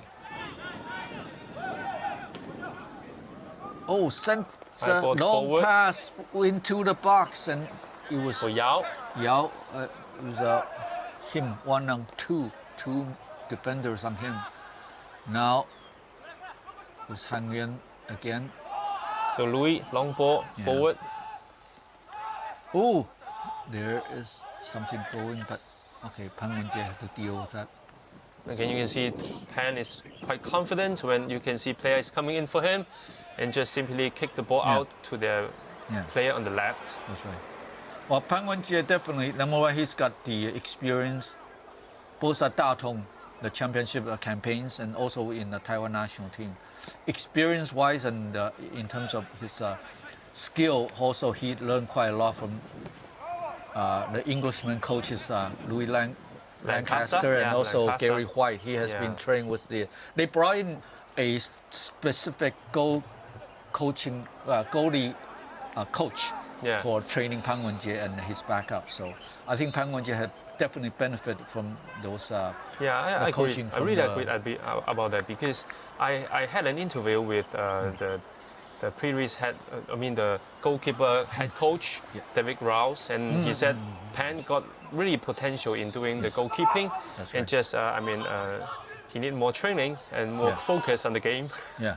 Oh, sent High a ball long forward. pass into the box, and it was For Yao. Yao. It was him 1-on-2, 2 defenders on him. Now it was Han Yuan again. So Louis, long ball Yeah. forward. Oh, there is something going, but okay, Pan Weijie had to deal with that. Again, you can see Pan is quite confident when you can see players coming in for him, and just simply kick the ball Yeah. out to the Yeah, player on the left. that's right. Well, Pan Weijie definitely, number one, he's got the experience. Both are Datong, the championship campaigns, and also in the Taiwan national team. Experience-wise and in terms of his skill, also he learned quite a lot from the Englishman coaches Louis Lancaster and yeah, also Lancaster. Gary White. He has been Yeah. trained with they brought in a specific goalie coach Yeah. for training Pan Wenjie and his backup. So I think Pan Wenjie had definitely benefited from those. Yeah, I the agree. coaching I from really the- agree about that because I had an interview with the previous the goalkeeper head coach, Yeah. David Rouse, and he said Pan got really potential in doing the Yes. goalkeeping, That's and right. just he need more training and more Yeah. focus on the game. Yeah.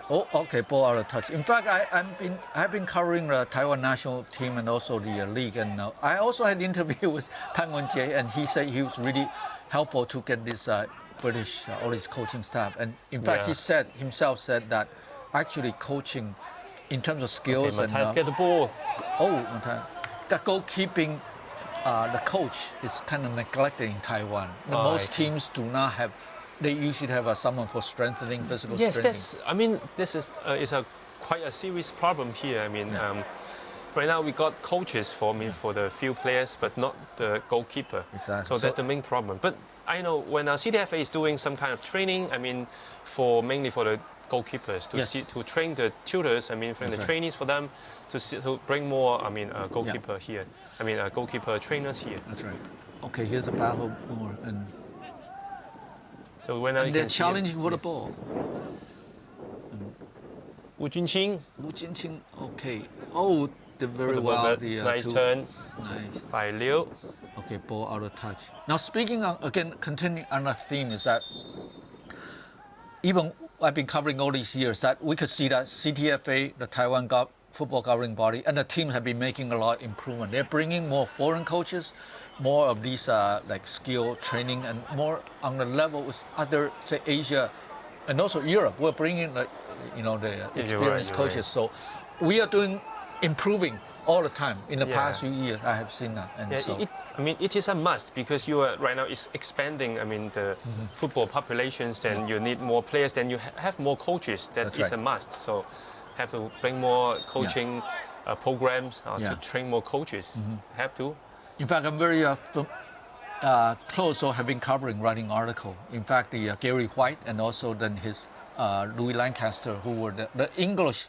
Oh, okay, ball out of touch. In fact, I've been covering the Taiwan national team and also the league, and I also had an interview with Pan Wenjie, and he said he was really helpful to get this British all his coaching staff. And in fact, he Yeah. himself said that actually coaching in terms of Okay, skills Matthias and get the ball. the goalkeeping, the coach is kind of neglected in Taiwan. Oh, Most I see. teams do not have. They usually have someone for strengthening, physical Yes, strengthening. this is quite a serious problem here. Yeah. Right now we got coaches for the few players, but not the goalkeeper. Exactly. So that's So- the main problem. But I know when CDFA is doing some kind of training, mainly for the goalkeepers Yes. to train the tutors. Train the right. trainees for them to bring more. Goalkeeper here. Goalkeeper trainers here. That's right. Okay, here's a battle more, and So when you they're can see challenging for the ball. Wu Junqing, Wu Jinqing, okay. Oh, did very with well. a The nice two- turn Nice. by Liu. Okay, ball out of touch. Now, speaking of, again, continuing on a theme is that even I've been covering all these years that we could see that CTFA, the Taiwan football governing body, and the team have been making a lot of improvement. They're bringing more foreign coaches, more of these like skill training, and more on the level with other, say, Asia, and also Europe. We're bringing the experienced you're coaches. right. So we are improving all the time. In the Yeah. past few years, I have seen that, and Yeah, so. it is a must because you are right now is expanding. The football populations, and you need more players. Then you have more coaches. That's Is right. a must. So, have to bring more coaching programs Yeah. to train more coaches. Have to. In fact, I'm very close or have been writing article. In fact, the Gary White and also then his Louis Lancaster, who were the English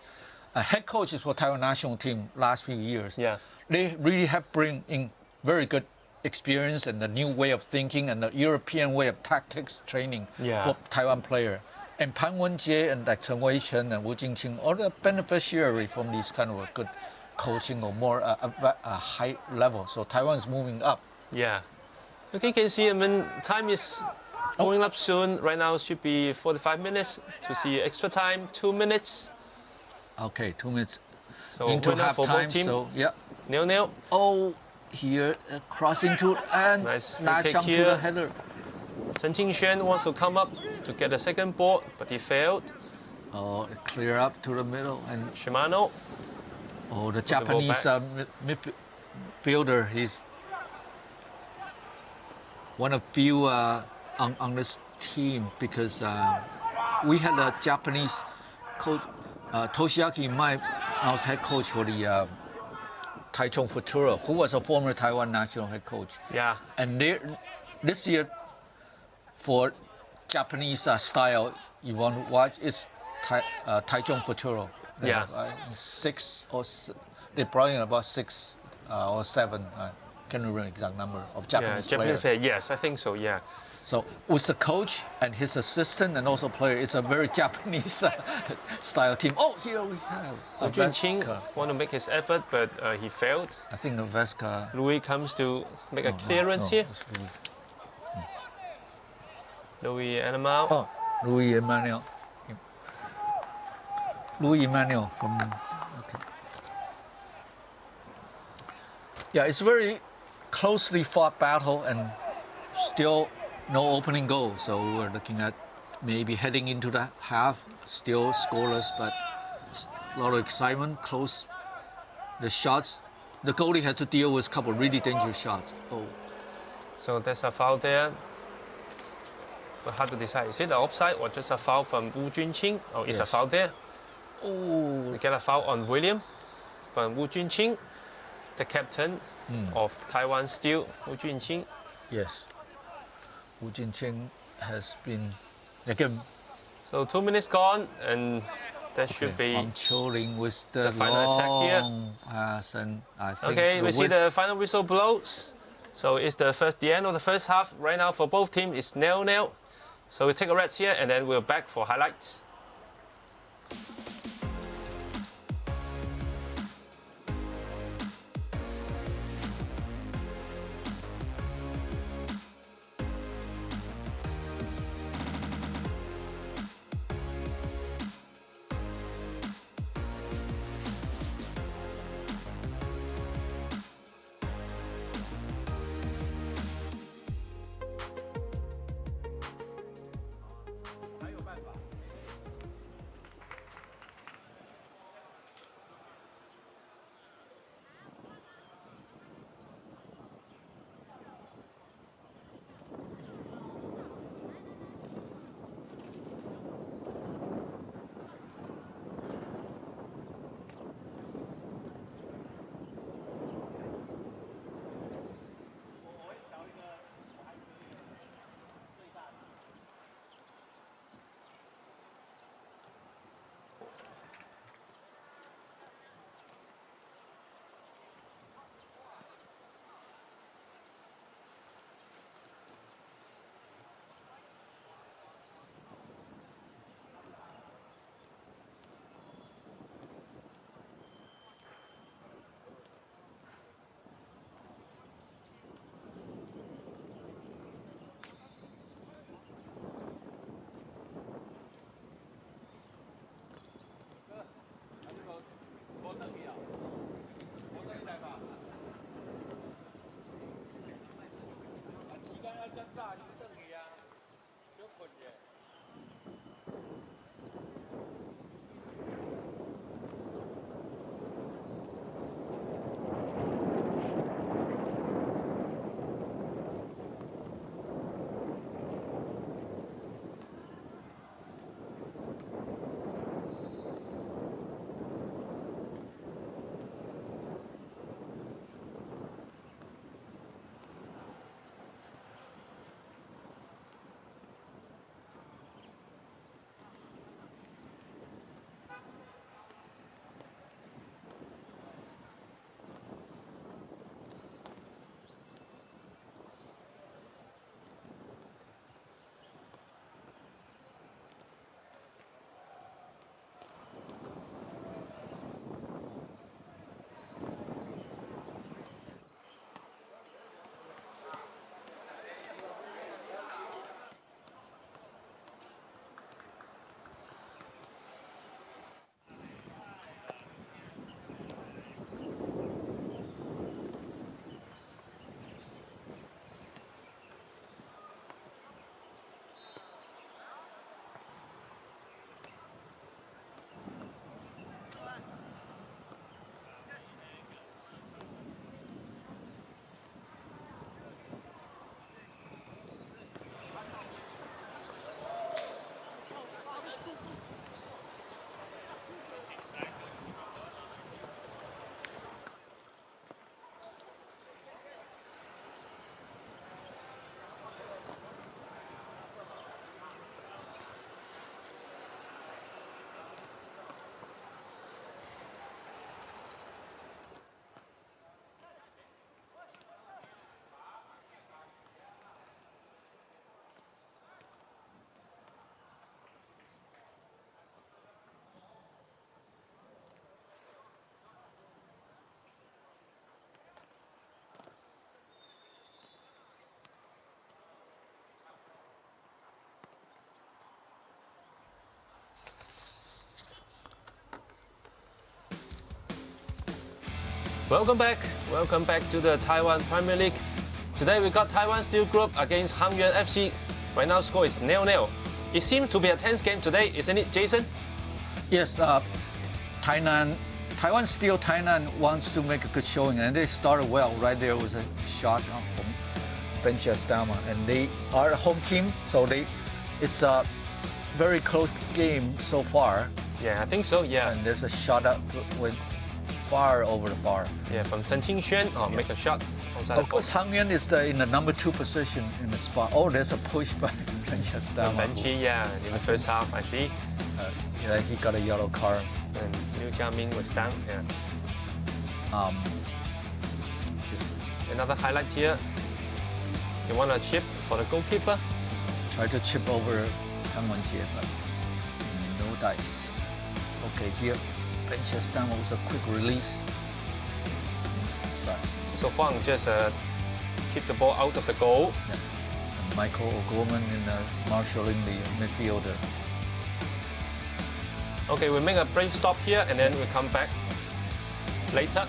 head coaches for Taiwan national team last few years. Yeah. They really have bring in very good experience and the new way of thinking and the European way of tactics training Yeah. for Taiwan player. And Pan Wenjie and like Chen Weichen and Wu Jingqing are the beneficiary from these kind of a good coaching or more a high level. So Taiwan is moving up. Yeah. Okay, you can see. Time is going up soon. Right now it should be 45 minutes to see extra time. 2 minutes. Okay, 2 minutes So into winner half for both time. team. So yeah. 0-0. Oh, here crossing to and Nice free Na kick Xiang to here. the header. Chen Qingxuan wants to come up to get a second ball, but he failed. Oh, clear up to the middle and Shimano. oh, the ball Japanese back. midfielder. He's one of few on this team because we had a Japanese coach, Toshiaki Mai, now is head coach for the Taichung Futura, who was a former Taiwan national head coach. Yeah. And this year, for Japanese style, you want to watch is Taichung Futuro. They Yeah. have, they brought in about 6 or 7. Can't remember the exact number of Japanese Japanese players. player. Yes, I think so. Yeah. So with the coach and his assistant and also player, it's a very Japanese style team. Oh, here we have Wu Junqing Veska. want to make his effort, but he failed. I think the Veska. Louis comes to make a clearance here. it's Louis. Louis Animal. Oh, Louis Emmanuel. Louis Emmanuel from. Okay. Yeah, it's very closely fought battle and still no opening goal. So we're looking at maybe heading into the half, still scoreless, but a lot of excitement, close. The shots, the goalie had to deal with a couple of really dangerous shots. Oh, So there's a foul there. But hard to decide. Is it an offside or just a foul from Wu Junqing? Oh, it's a Yes. foul there. oh, We get a foul on William from Wu Junqing, the captain of Taiwan Steel, Wu Junqing. yes. Wu Jinqing has been again So 2 minutes gone, and that should be Huang Qiuling with the final attack here. long pass, and I think okay. We see the final whistle blows. So it's the end of the first half. Right now for both teams it's 0-0. So we take a rest here, and then we're back for highlights. Welcome back to the Taiwan Premier League. Today we got Taiwan Steel Group against Yuan FC. Right now score is 0-0. It seems to be a tense game today, isn't it, Jason? Yes, Taiwan Steel Tainan wants to make a good showing, and they started well. Right there was a shot from Bench Astama, and they are a home team, so it's a very close game so far. Yeah, I think so. Yeah. And there's a shot up far over the bar. Yeah, from Chen Qingxuan, make a shot outside the Of course, box. Hang Yuan is in the number 2 position in the spot. Oh, there's a push by Benchestama. Benchy, yeah, in the first half, I see. Yeah, he got a yellow card. And Liu Jiaming was down, yeah. Another highlight here. You want a chip for the goalkeeper? Try to chip over Kang Wenjie, but no dice. Okay, here, Benchestama was a quick release. So Huang just keep the ball out of the goal. Yeah. And Michael O'Gorman marshalling the midfielder. Okay, we make a brief stop here and then we come back later.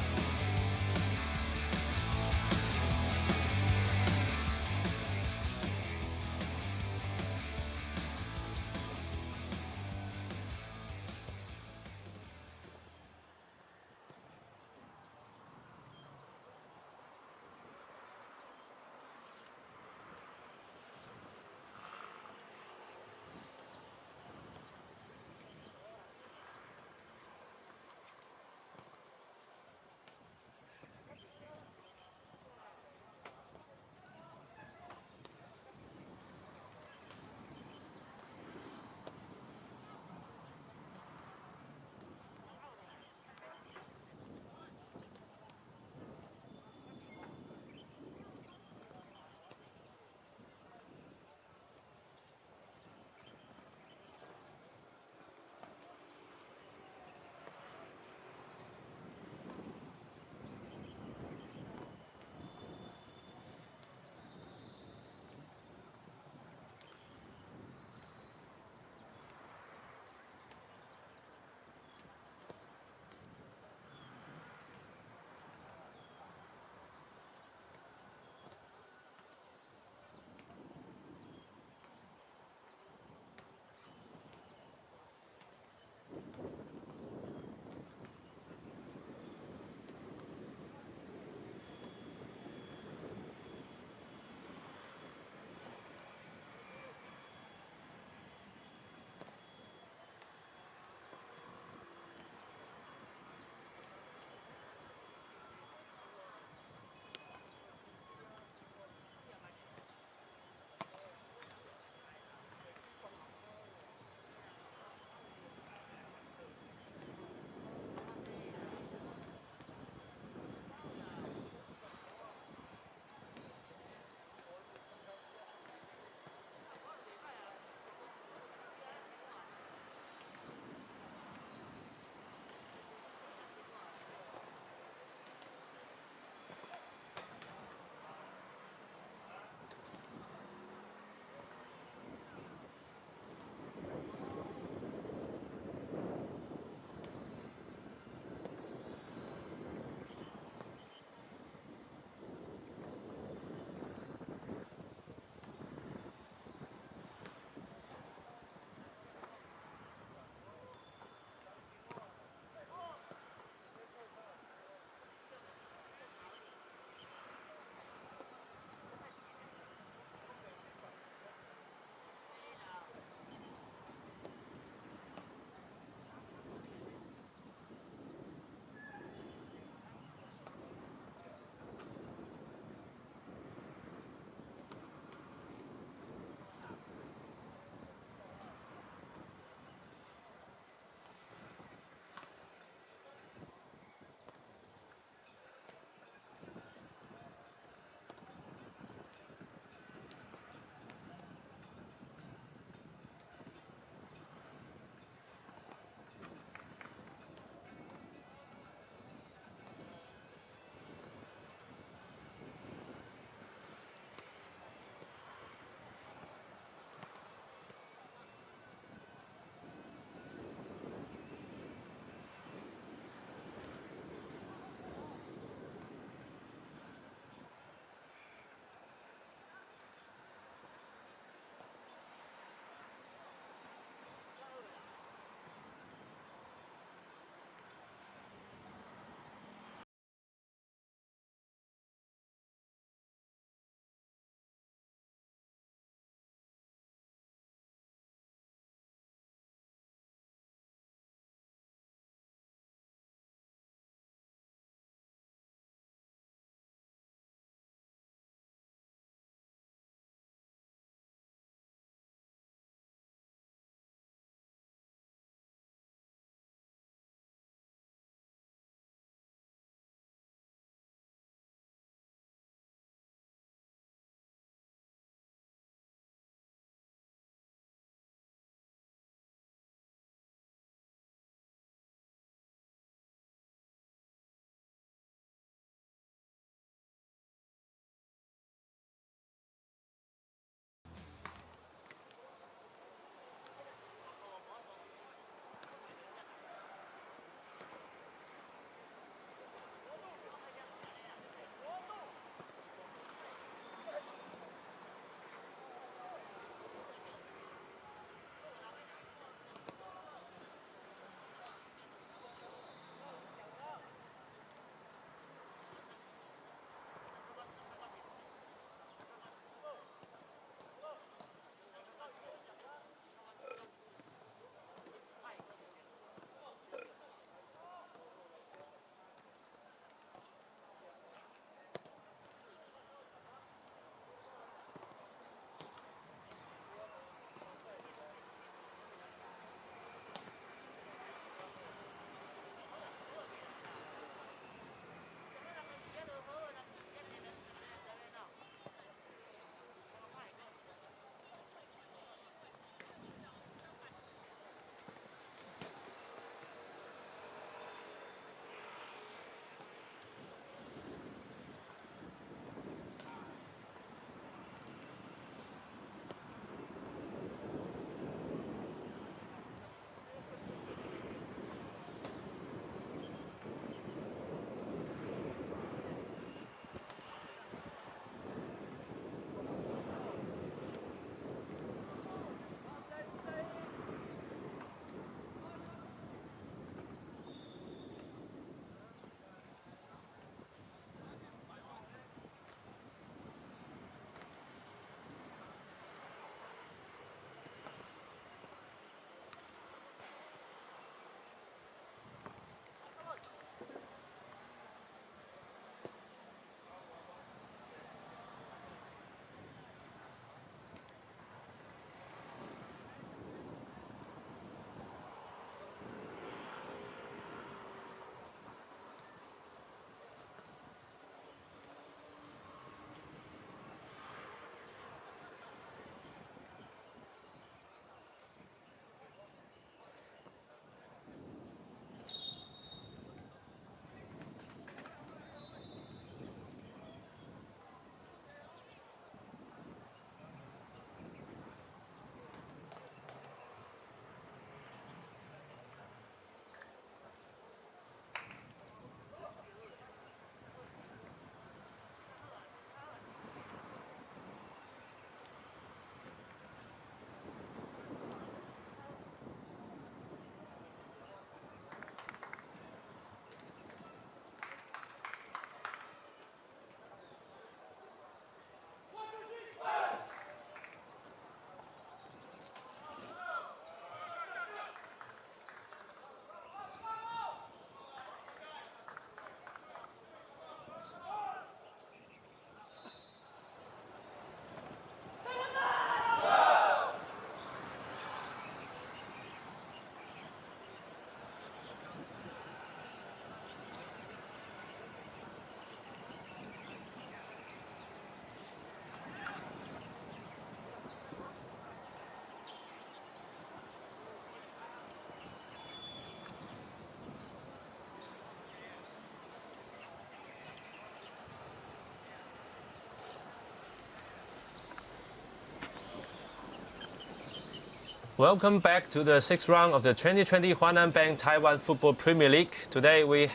Welcome back to the sixth round of the 2020 Huanan Bank Taiwan Football Premier League. Today we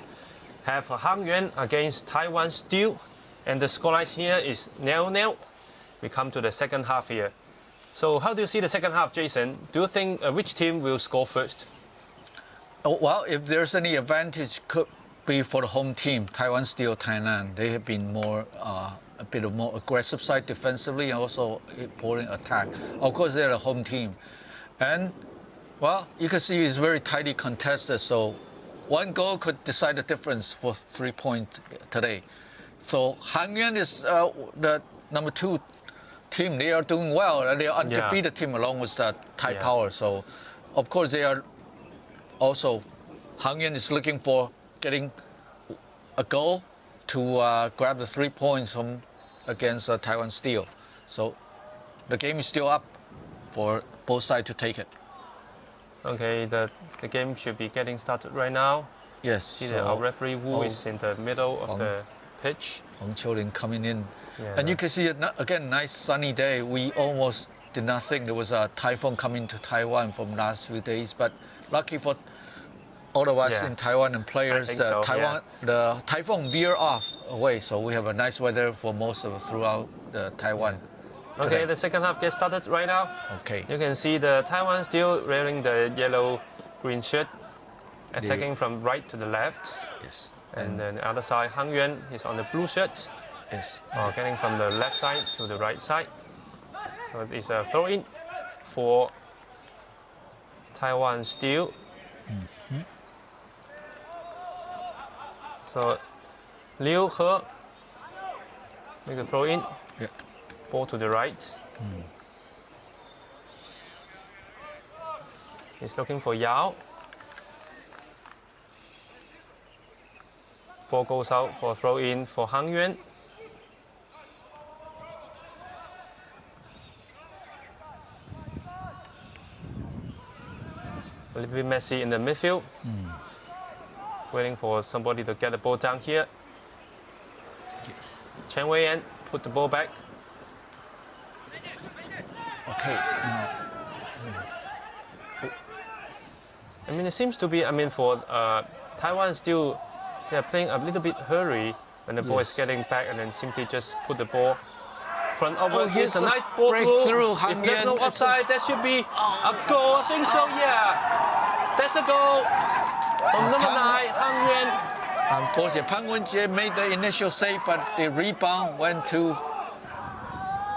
have Hang Yuan against Taiwan Steel, and the scoreline here is 0-0. We come to the second half here. So how do you see the second half, Jason? Do you think which team will score first? Oh, well, if there's any advantage, could be for the home team, Taiwan Steel, Thailand. They have been more a bit of more aggressive side defensively and also important attack. Of course, they're the home team. And, well, you can see it's very tightly contested, so one goal could decide the difference for 3 points today. So Hang Yuan is the number 2 team. They are doing well. They are undefeated team along with Thai Power. So, of course, they are also, Hang Yuan is looking for getting a goal to grab the 3 points from against Taiwan Steel. So the game is still up for both sides to take it. Okay, the game should be getting started right now. Yes. See our referee Wu is in the middle of the pitch. Hong Chiulin coming in. Yeah. And you can see, again, nice sunny day. We almost did not think there was a typhoon coming to Taiwan from last few days, but lucky for all of us in Taiwan and players, the typhoon veered off away, so we have a nice weather for most of throughout Taiwan. Okay, today. the second half gets started right now. Okay. You can see the Taiwan still wearing the yellow-green shirt, attacking from right to the left. Yes. And then the other side, Hang Yuan is on the blue shirt. Yes. Getting from the left side to the right side. So it's a throw-in for Taiwan Steel. So Liu He make a throw-in. Yeah. Ball to the right. He's looking for Yao. Ball goes out for throw-in for Hang Yuan. A little bit messy in the midfield. Waiting for somebody to get the ball down here. Yes. Chen Wei-Yan put the ball back. Okay. Now. I mean, it seems to be, for Taiwan still, they are playing a little bit hurry when the ball is getting back and then simply just put the ball front over. Oh, here's a a nice ball breakthrough, If Hang there's no Yuan. offside, that should be a goal. I think so, yeah. That's a goal from number 9, Hang Yuan. Unfortunately, Pang Wenjie made the initial save, but the rebound went to.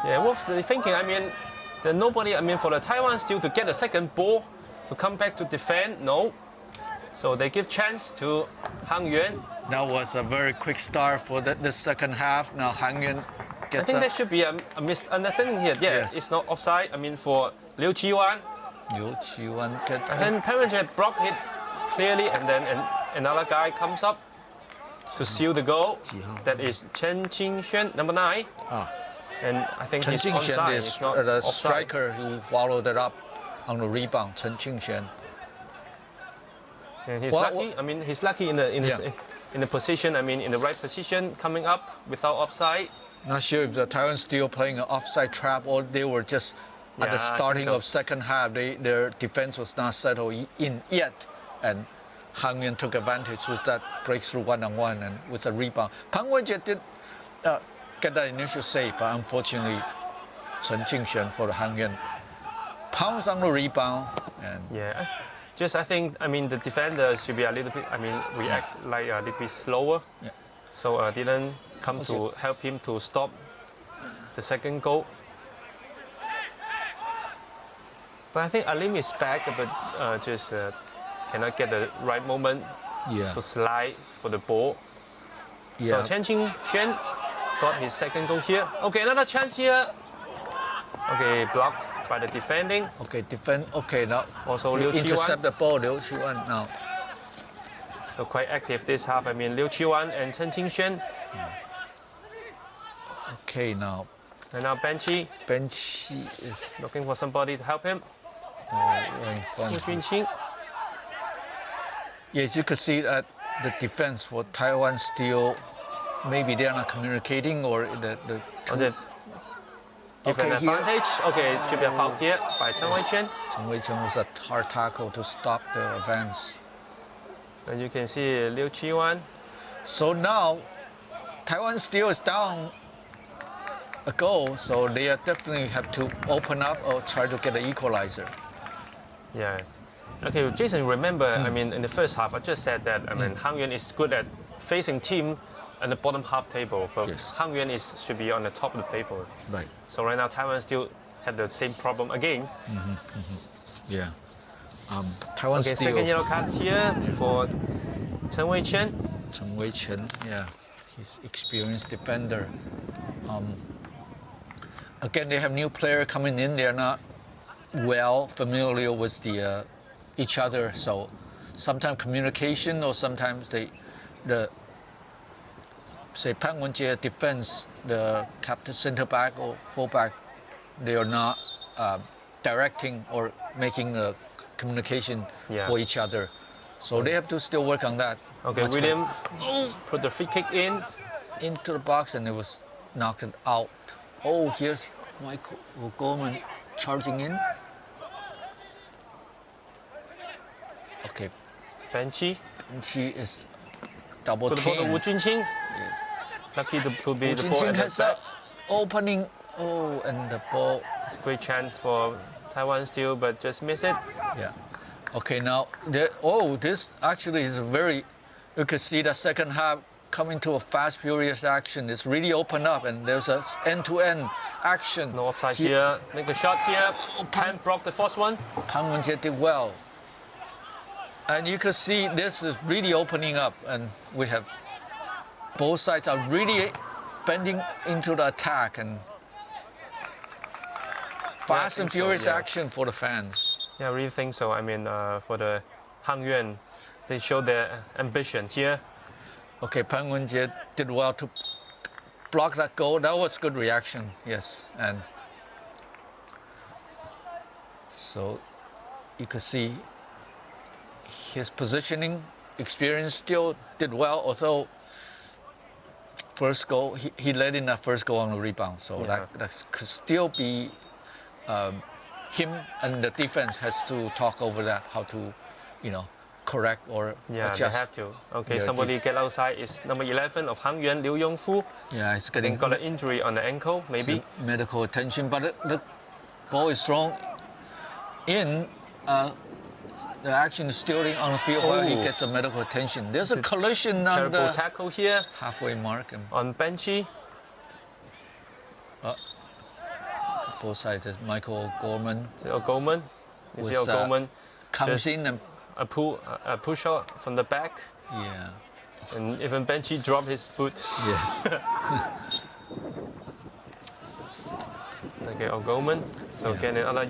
Yeah, what's the thinking? There's nobody, for the Taiwan still to get a second ball to come back to defend. No. So they give chance to Hang Yuan. That was a very quick start for the second half. Now Hang Yuan gets I think there should be a misunderstanding here. Yeah, Yes. it's not offside. For Liu Yuan. Liu Yuan get. And then Pang Wenjie blocked it clearly, and then another guy comes up to seal the goal. That is Chen Qingxuan, number 9. And I think Chen he's Qingxuan onside. is It's not the offside. striker who followed it up on the rebound. Chen Qingxuan. And he's Well, lucky. He's lucky in the position. In the right position, coming up without offside. Not sure if the Taiwan still playing an offside trap or they were just at the Yeah, I think starting so. of second half. Their defense was not settled in yet, and Hang Yuan took advantage with that breakthrough one-on-one and with a rebound. Pang Wenjie did get that initial save, but unfortunately, Chen Qingxuan for the Hang Yuan pounced on the rebound and Yeah. I think the defender should be a little bit. React like a little bit slower. Yeah. So didn't come to help him to stop the second goal. But I think Alim is back, but cannot get the right moment to slide for the ball. So Chen Qingxuan got his second goal here. Okay, another chance here. Okay, blocked by the defending. Okay, defend. Okay, now Also Liu intercept Yuan. the ball. Liu Yuan now. So quite active this half. Liu Yuan and Chen Qingxuan. Okay, now And now Benchy is looking for somebody to help him. in front. Hu Junqing. Yes, you could see that the defense for Taiwan still, maybe they are not communicating or the Was it give Okay, an here. advantage. Okay, it should be a foul here by Chen Weiqian. Chen Weiqian was a hard tackle to stop the advance. And you can see Liu Qiyuan. So now, Taiwan still is down a goal, so they definitely have to open up or try to get an equalizer. Yeah. Okay, Jason, remember, I mean, in the first half, I just said that, I mean, Hang Yuan is good at facing team on the bottom half table. So Yes. Hang Yuan should be on the top of the table. Right. So right now, Taiwan still had the same problem again. Yeah. Taiwan Okay, still. second yellow card here for Chen Weiqian. Chen Weiqian, yeah, he's experienced defender. Again, they have new player coming in. They're not well familiar with the each other, so sometimes communication or sometimes the say Pan Wenjie defense, the captain, center back or fullback, they are not directing or making the communication for each other. So they have to still work on that. Okay, William put the free kick in. Into the box and it was knocked out. Oh, here's Michael Goldman charging in. Okay, Benchy. and she is double Put the ball to team. Wu Junqing. Yes. Lucky to be Wu the ball Junqing at the has back. a opening. Oh, and the ball. It's a great chance for Taiwan still, but just miss it. Yeah. Okay, now this actually is a very. You can see the second half coming to a fast, furious action. It's really open up, and there's a end-to-end action. No offside here. Make the shot here. Pan blocked the first one. Pan Wenjie did well. And you can see this is really opening up, and we have both sides are really bending into the attack and fast and furious action for the fans. Yeah, I really think so. I mean, for the Hang Yuan, they showed their ambition here. Okay, Pan Wenjie did well to block that goal. That was good reaction, yes. And so you could see his positioning experience still did well, although first goal, he led in that first goal on the rebound. So that could still be him, and the defense has to talk over that, how to, correct or adjust. They have to. Okay, somebody get outside is number 11 of Hang Yuan, Liu Yongfu. Yeah, he's getting got an injury on the ankle, maybe. Medical attention, but the ball is thrown in. The action is still on the field while he gets a medical attention. There's a collision on Terrible the tackle here halfway mark. on Benchy. Both sides, Michael Gorman Goldman. You see Goldman comes in and a push shot from the back. yeah. And even Benchy dropped his foot. Yes. Okay, Goldman. So getting another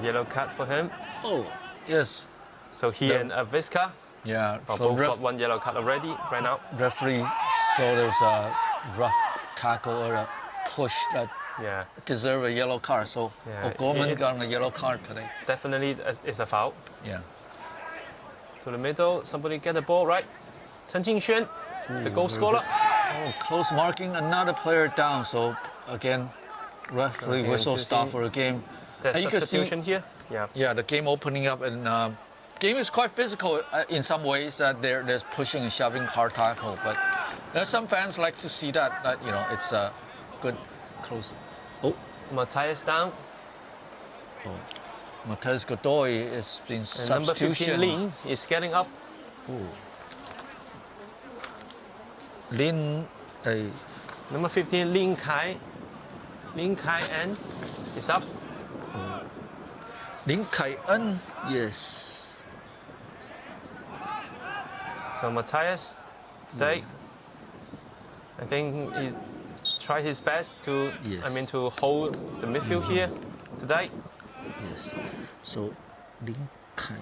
yellow card for him. Oh, yes. So he and Visca Yeah. both got one yellow card already right now. Referee saw there was a rough tackle or a push that deserve a yellow card. So Gorman got a yellow card today. Definitely it's a foul. Yeah. To the middle, somebody get the ball right. Chen Jingxuan, the goal scorer. Oh, close marking, another player down. So again, referee whistle stop for a game. There's you can see substitution here. Yeah, the game opening up, and game is quite physical in some ways. That there's pushing and shoving, hard tackle. But there's some fans like to see that it's a good close. Oh, Matthias down. Oh, Matthias Godoy is being substitution. Number 15 Lin is getting up. Lin, Number 15 Lin Kai. Lin Kai N is up. Lin Kai-en, yes. So Matthias today, I think he's tried his best to, to hold the midfield here today. Yes. So Lin Kai.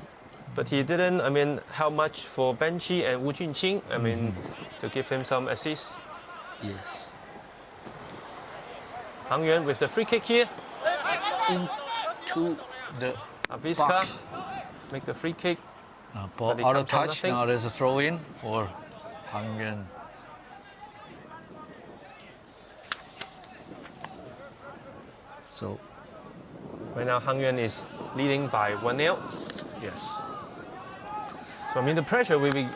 But he didn't, help much for Benchy and Wu Junqing, to give him some assists. Yes. Hang Yuan with the free kick here. Into the Visca box. make the free kick. Ball out of touch. Now there's a throw in for Hang Yuan. So Right now, Hang Yuan is leading by 1-0. yes. So I mean, the pressure will be,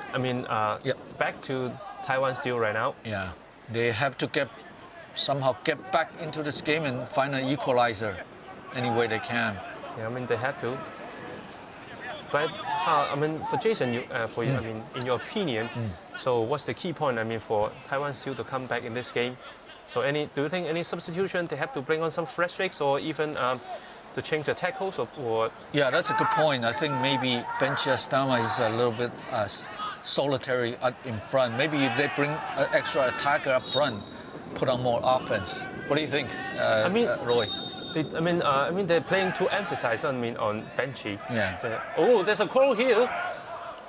Yep. back to Taiwan Steel right now. Yeah, they have to somehow get back into this game and find an equalizer any way they can. Yeah, I mean, they have to. But for Jason, in your opinion, so what's the key point? I mean, for Taiwan Steel to come back in this game. So do you think any substitution they have to bring on some fresh legs or even to change the tackles or? Yeah, that's a good point. I think maybe Ben Chiastama is a little bit solitary in front. Maybe if they bring an extra attacker up front, put on more offense. What do you think, Roy? They're playing to emphasize on Benchy. Yeah. So, there's a quarrel here.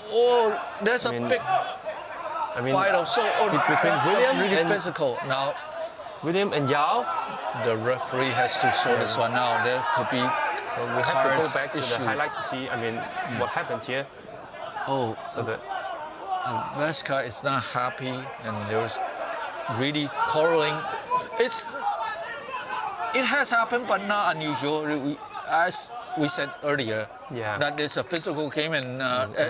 Oh, there's a big fight. So between that's William really and physical. Now William and Yao. the referee has to sort this one out. There could be So we have to go back to issue. the highlight to see. What happened here. Oh, So the Vesca is not happy, and there's really quarreling. It has happened, but not unusual. As we said earlier, that it's a physical game, and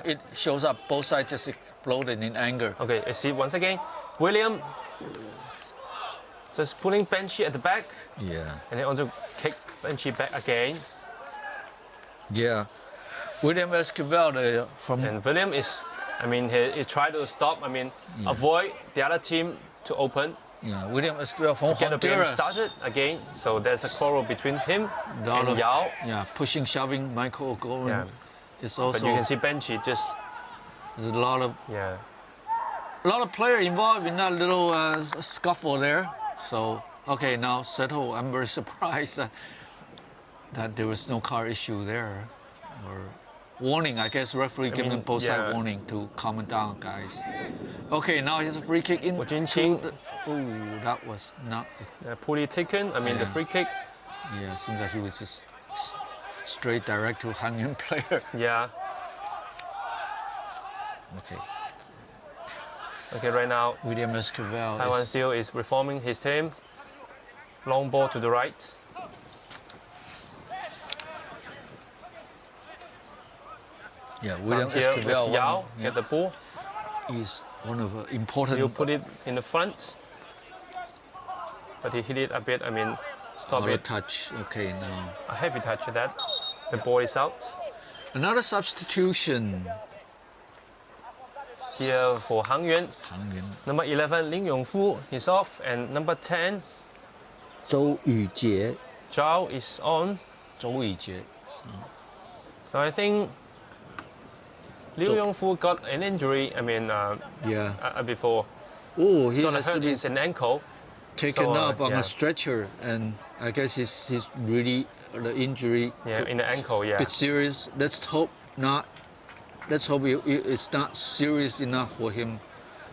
it shows up both sides just exploded in anger. okay, I see once again, William just pulling Benchy at the back, Yeah, and then also kick Benchy back again. yeah. William Esquivel from And William is, he tried to stop. Avoid the other team to open. William Esquivel from Get the game Honduras. started again. So there's a quarrel between him and Yao. Yeah, pushing, shoving. Michael Gorin Yeah. is also. But you can see Benchy just there's a lot of players involved in that little scuffle there. So okay, now settle. I'm very surprised that there was no car issue there, or warning. I guess referee giving them both side warning to calm it down, guys. Okay, now here's a free kick in. Oh, that was not. Poorly taken. The free kick. Yeah, seems like he was just straight direct to Hang Yuan player. Yeah. Okay. Okay, right now William Esquivel. Taiwan Steel is reforming his team. Long ball to the right. Yeah, William Down here with Esquivel. Yao get the ball. He's one of the important. He'll put it in the front. But he hit it a bit, stop Out of it. touch. Okay, now. A heavy touch of that. The ball is out. Another substitution. Here for Hang Yuan. Hang Yuan. Number 11, Lin Yongfu is off. And number 10, Zhou Yujie. Zhao is on. Zhou Yujie. So I think Liu Yongfu got an injury, Yeah. before. Oh, he Got has hurt to be his ankle. taken So, up on yeah. a stretcher, and I guess he's really the injury. Yeah, in the ankle, yeah. Bit serious. Let's hope not. Let's hope it's not serious enough for him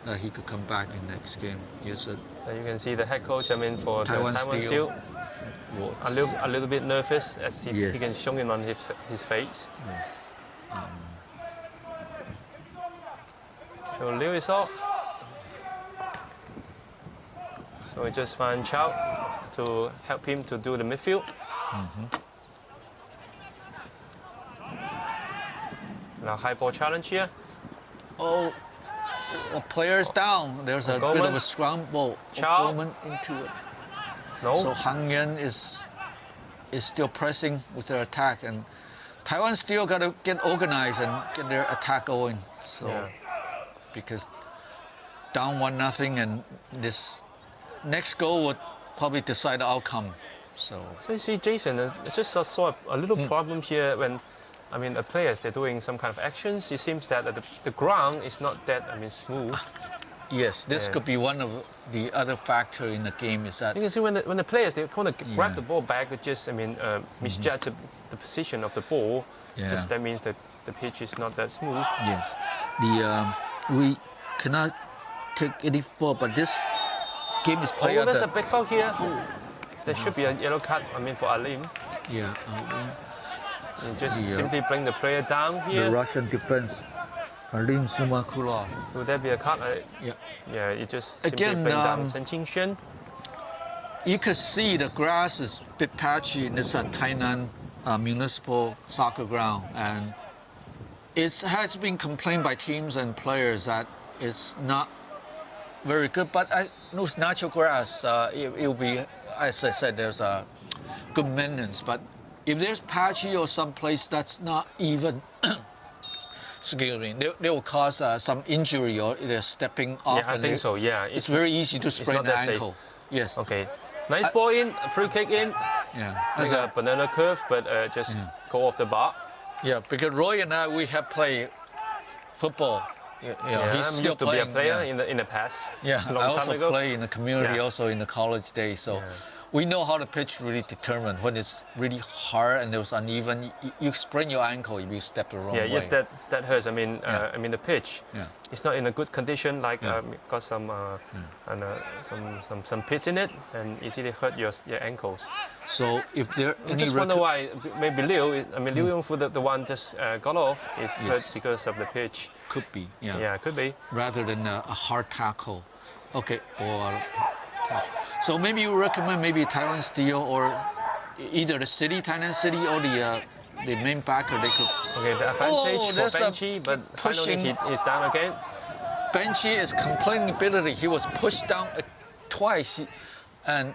that he could come back in next game. Yes, sir. So you can see the head coach, for Taiwan the Taiwan Steel. Steel, a little bit nervous as he Yes. can show it on his face. Yes. So Liu is off. So we just find Chow to help him to do the midfield. Now high ball challenge here. Oh, a player is down. There's a bit of Goldman. a scramble. Chow. Goldman into it. No. So Hang Yuan is still pressing with their attack, and Taiwan still got to get organized and get their attack going. So Yeah. because down 1-0, and this next goal would probably decide the outcome. So So you see, Jason, I just saw a little problem here when, the players, they're doing some kind of actions. It seems that the ground is not that, smooth. yes, this Yeah. could be one of the other factor in the game is that You can see when the players, they kind of grab Yeah. the ball back, it just, misjudge the position of the ball. Yeah. Just that means that the pitch is not that smooth. yes, we cannot take any fault, but this game is played Oh, at there's the, a big foul here. There should be a yellow card, for Alim. yeah. You just Yeah. simply bring the player down The here. Russian defense, Alim Sumakula. Will there be a card? Yeah. Yeah, you just simply Again, bring down Chen Qingxuan. you could see the grass is a bit patchy in this Tainan municipal soccer ground, and it has been complained by teams and players that it's not very good. But I know it's natural grass. It'll be, as I said, there's a good maintenance. But if there's patchy or some place that's not even, excuse me, they will cause some injury or they're stepping off. Yeah, I think so. Yeah, it's very easy to sprain the ankle. Safe. Yes. Okay. Nice ball in, free kick in. Yeah. Like a banana curve, but just go off the bar. Yeah, because Roy and I, we have played football. Yeah, he's still used to playing, be a player in the past. Yeah, long I time also ago. play in the community, also in the college days. So we know how the pitch really determines when it's really hard and it's uneven. You sprain your ankle if you step the wrong way. Yeah, that hurts. I mean, the pitch. Yeah. It's not in a good condition. Like got some some pits in it, and easily hurt your ankles. So if there I any just wonder why maybe Liu. I mean, Liu Yongfu, the one just got off, is hurt because of the pitch. could be, Yeah, could be. rather than a hard tackle. Okay, or tackle. So maybe you recommend maybe Taiwan Steel or either the city, Tainan City, or the main backer. They could. Okay, the advantage for there's a Benchy, but pushing. finally he's down again. Benchy is complaining bitterly. He was pushed down twice, and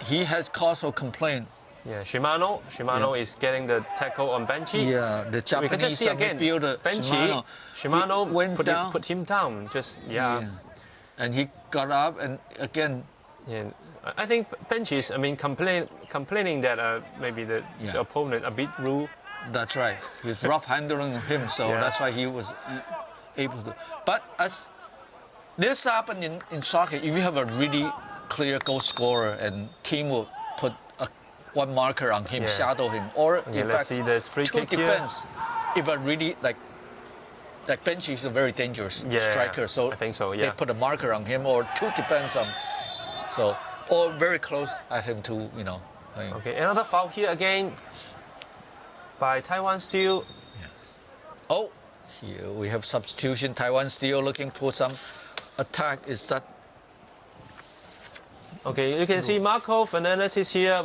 he has caused a complaint. Yeah, Shimano is getting the tackle on Benchy. Yeah, the We can just Japanese see again, midfielder Benchy, Shimano went down. put him down. Just And he got up and again. Yeah, I think Benchy is, I mean, complaining that maybe the opponent a bit rude. That's right. He was rough handling him, so that's why he was able to. But as this happened in soccer, if you have a really clear goal scorer and team will put one marker on him, shadow him, or in let's fact see this free two kick here. defense. If a really like Benchy is a very dangerous striker, so I think so. they put a marker on him or two defense on, so or very close at him too, you know. Okay, another foul here again by Taiwan Steel. Yes. Oh, here we have substitution. Taiwan Steel looking for some attack. Is that? Okay, you can see Marco Fernandez is here.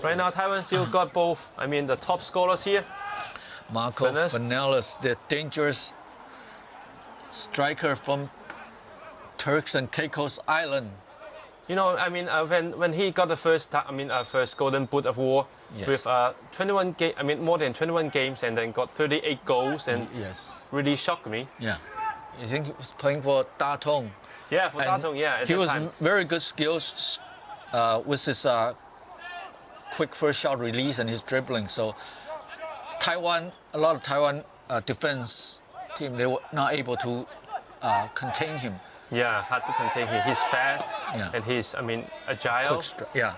Right now, Taiwan Steel got both. I mean, the top scorers here. Marco Fernandez, the dangerous striker from Turks and Caicos Island. You know, I mean, when he got the first Golden Boot award with 21 more than 21 games, and then got 38 goals, and really shocked me. Yeah, I think he was playing for Da Tong. Yeah, for Da Tong. Yeah, he was very good skills with his quick first shot release and his dribbling. So Taiwan, a lot of Taiwan defense team, they were not able to contain him. Yeah, hard to contain him. He's fast and he's, agile. Yeah,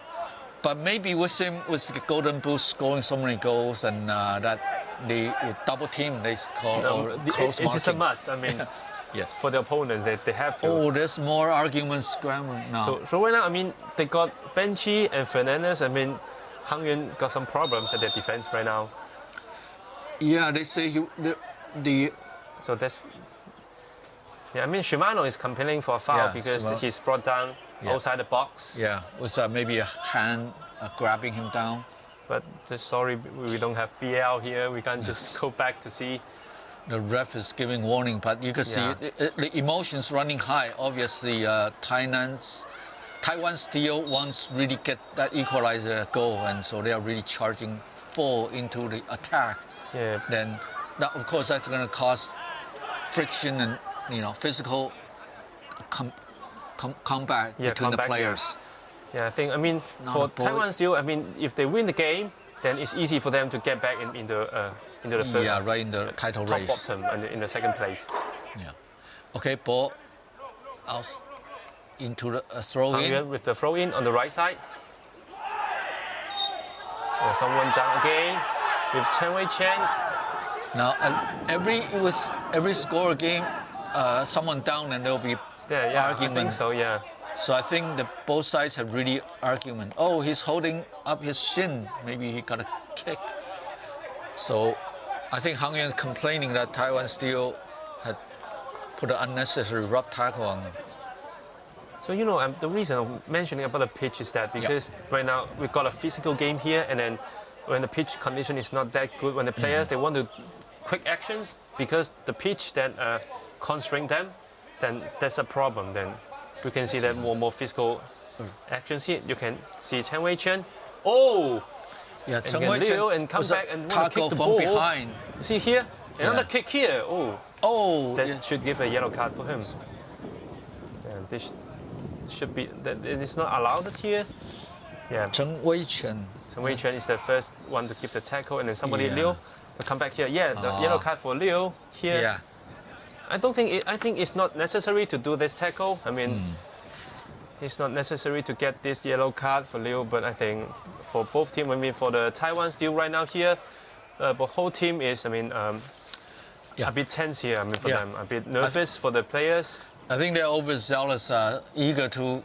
but maybe with him, with the Golden Boot scoring so many goals and that they would double team, they call or close marking. It's a must. I mean, yes. For the opponents, they have to. Oh, there's more arguments scrambling now. So right now, they got Benchy and Fernandez. Hang Yuan got some problems at their defense right now. Yeah, they say So that's. Yeah, Shimano is complaining for a foul because he's brought down outside the box. Yeah, with maybe a hand grabbing him down. But just sorry, we don't have VAR here. We can't just go back to see. The ref is giving warning, but you can see the emotions running high. Obviously, Taiwan Steel wants really get that equalizer goal, and so they are really charging full into the attack. Yeah. Then, of course, that's going to cause friction and physical combat between the players. Yeah, I think for Taiwan Steel, if they win the game, then it's easy for them to get back into the third. Yeah, right in the title top race. Bottom and in the second place. Yeah. Okay, ball out into the throw in. With the throw in on the right side. Someone down again with Chen Wei Chen. Now every score game, someone down and there'll be argument. I think so. Yeah. So I think both sides have really argument. Oh, he's holding up his shin. Maybe he got a kick. So I think Hang Yuan is complaining that Taiwan Steel had put an unnecessary rough tackle on him. So the reason I'm mentioning about the pitch is that because right now we've got a physical game here, and then when the pitch condition is not that good, when the players they want to quick actions because the pitch that constrain them, then that's a problem. Then you can see that more physical actions here. You can see Chen Wei-Chen. Oh, Yeah, and Chen get Wei-Chen Liu and come was a back and want to tackle kick the from ball. behind. See here, another kick here. Oh, Oh, that yes. should give a yellow card for him. And this should be that it is not allowed here. Yeah, Chen Wei-Chen. Chen Wei-Chen is the first one to give the tackle, and then somebody Yeah. Liu to come back here. Yeah, the yellow card for Liu here. Yeah. I think it's not necessary to do this tackle. I mean, it's not necessary to get this yellow card for Liu, but I think for both teams, I mean, for the Taiwan Steel right now here, the whole team is, I mean, a bit tense here. I mean, for them, a bit nervous for the players. I think they're overzealous, eager to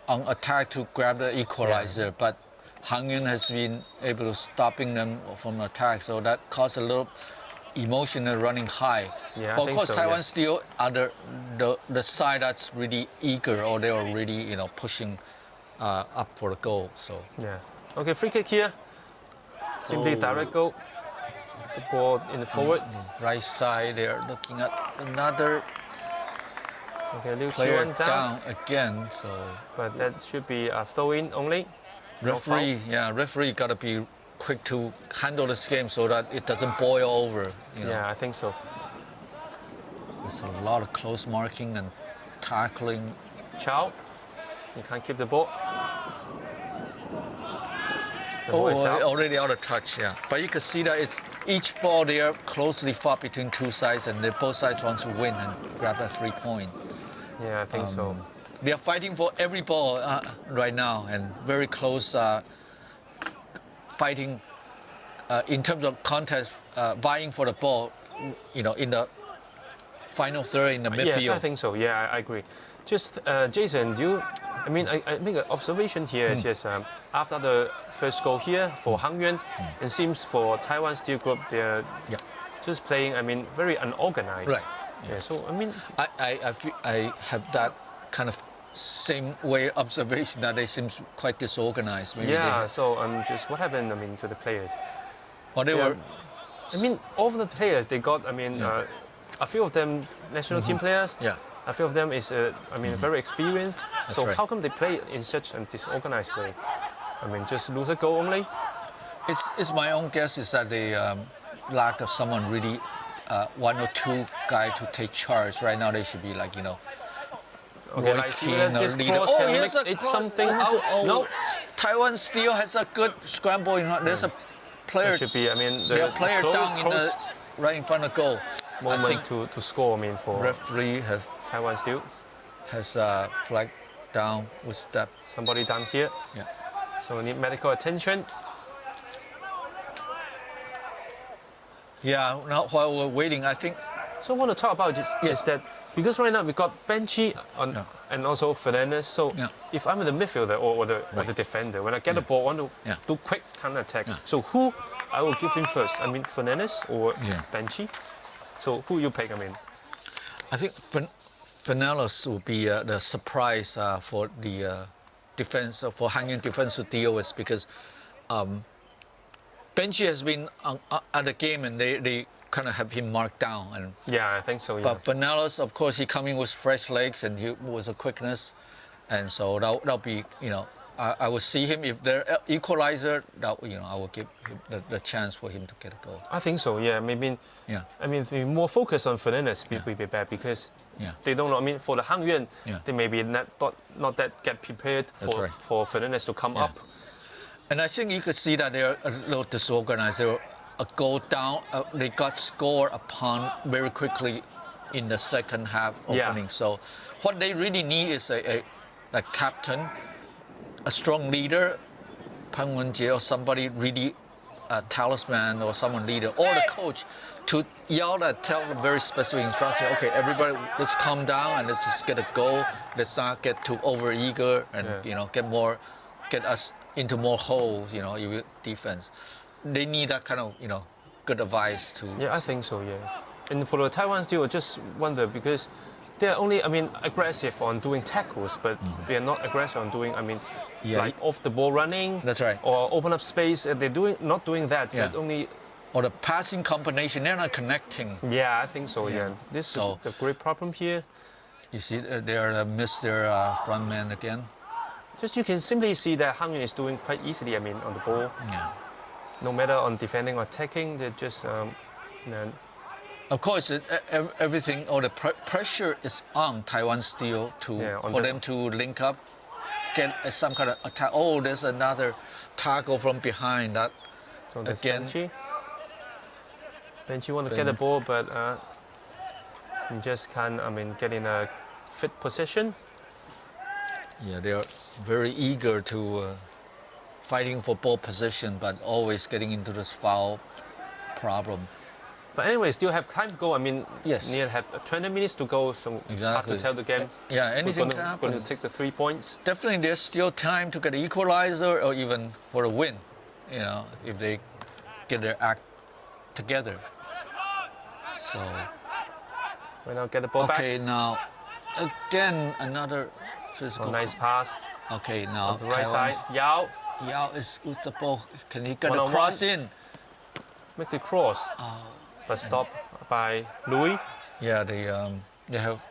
on attack to grab the equalizer, but Hang Yun has been able to stopping them from attack, so that caused a little emotional running high. Yeah, I but of think course, so, Taiwan yeah. still are the side that's really eager, or they are really pushing up for the goal. So Yeah. Okay, free kick here. Simply direct goal. The ball in the forward. right side, they're looking at another Okay, Liu player Qiwan down again. So but that should be a throw-in only. No foul. referee gotta be quick to handle this game so that it doesn't boil over. Yeah, I think so. There's a lot of close marking and tackling. Chow, you can't keep the ball. The ball is out. Already out of touch, yeah. But you can see that it's each ball there closely fought between two sides, and both sides want to win and grab that 3 point. Yeah, I think so. They are fighting for every ball right now, and very close fighting in terms of contest, vying for the ball. In the final third in the midfield. Yeah, I think so. Yeah, I agree. Just Jason, I make an observation here. Just after the first goal here for Hang Yuan, it seems for Taiwan Steel Group they're just playing. I mean, very unorganized. Right. Yeah. So I mean, I have that kind of same way observation that they seem quite disorganized. Maybe So just what happened? I mean, to the players. Or they were. I mean, all of the players they got. I mean, a few of them national team players. Yeah. A few of them is, very experienced. So right. how come they play in such a disorganized way? I mean, just lose a goal only. It's my own guess is that they lack of someone really, one or two guy to take charge. Right now they should be like Okay, Roy like Keane or this leader. cross can here's make a it cross something into- out. No, Taiwan still has a good scramble. There's a player. it should be. I mean, There the are player close- down close right in front of goal. I moment think to score. I mean, for referee Taiwan Steel, has flagged down with step. somebody down here. Yeah. So we need medical attention. Yeah. Now while we're waiting, I think So I want to talk about is that because right now we got Benchy and also Fernandez. So if I'm the midfielder or the defender, when I get the ball, I want to do quick counter attack. So who I will give him first? I mean Fernandez or Benchy? So who you pick? I think Fernandez will be the surprise for the defense for Hang Yun defense to deal with because Benchy has been at the game and they kind of have him marked down. And yeah, I think so. Yeah. but Fernandez, of course, he coming with fresh legs and he was a quickness, and so that'll be I will see him if they're equalizer. That I will give him the chance for him to get a goal. I think so. Yeah, maybe. Yeah. I mean, be more focused on Fernandez will be bad because they don't know. I mean, for the Hang Yuan, they maybe not that get prepared for Fernandez to come up. And I think you could see that they're a little disorganized. They were a goal down. They got scored upon very quickly in the second half opening. So what they really need is a captain, a strong leader, Pan Wen-jie, or somebody really a talisman or someone leader, or the coach to yell that, tell them very specific instruction. Okay, everybody, let's calm down and let's just get a goal. Let's not get too overeager and get us into more holes. Defense. They need that kind of good advice to. Yeah, I think so. Yeah, and for the Taiwan Steel, I just wonder because they're only, I mean, aggressive on doing tackles, but they're not aggressive on doing, I mean, like off the ball running. That's right. Or open up space. They're not doing that. Yeah. But only. Or the passing combination, they're not connecting. Yeah, I think so. Yeah. This is the great problem here. You see, they missed their front man again. Just you can simply see that Hang Yuan is doing quite easily. I mean, on the ball. Yeah. No matter on defending or attacking, they're just. Of course, everything or the pressure is on Taiwan Steel for them to link up, get some kind of attack. Oh, there's another tackle from behind that. So that's again. Benchy want to get the ball, but he just can't. I mean, get in a fit position. Yeah, they are very eager to fighting for ball position, but always getting into this foul problem. But anyway, still have time to go. I mean, yes. Near have 20 minutes to go, so hard to tell the game. Yeah, anything can happen. Going to take the 3 points. Definitely, there's still time to get an equalizer or even for a win. You know, if they get their act together. So. We now get the ball back. Okay, now again another physical. Nice pass. Okay, now on the right side, Yao. Yao is with the ball. Can he get a One-on-one. cross in? Make the cross. But stopped by Louis. Yeah, they have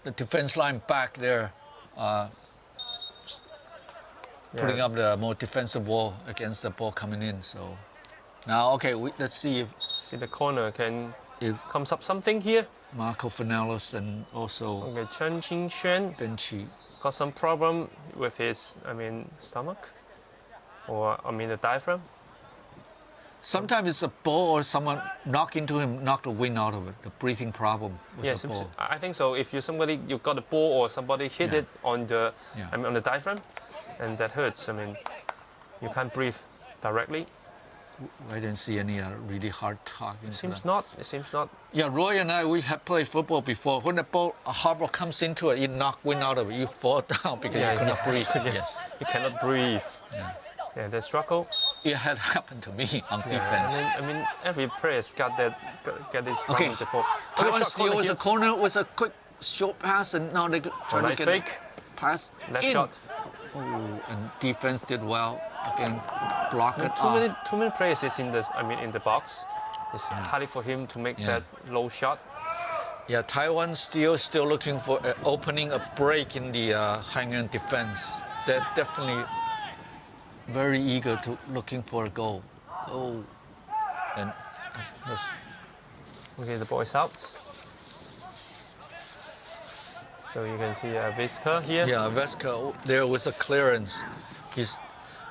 the defense line back there, putting up the more defensive wall against the ball coming in. So now, okay, let's see if the corner can comes up something here. Marco Fernales and also Chen Qingxuan Benchy got some problem with his, stomach, or the diaphragm. Sometimes it's a ball or someone knock into him, knock the wind out of it. The breathing problem with the ball. I think so. If you got a ball or somebody hit it on the, on the diaphragm, and that hurts. You can't breathe directly. I didn't see any really hard talk. It seems not. Yeah, Roy and I, we have played football before. When the ball, a hard ball comes into it, you knock wind out of it, you fall down because you cannot breathe. Yes. You cannot breathe. Yeah, they struggle. It had happened to me on defense. Every player's got this problem before. Taiwan Steel was a corner with a quick short pass, and now they try to get fake pass left in. shot. Oh, and defense did well. Again, block it off. Too many players is in the box. It's hard for him to make that low shot. Yeah, Taiwan still looking for opening a break in the Hang Yuan defense. They're definitely very eager to looking for a goal. Oh, and okay, the ball is out. So you can see Visca here. Yeah, Vesca there was a clearance. He's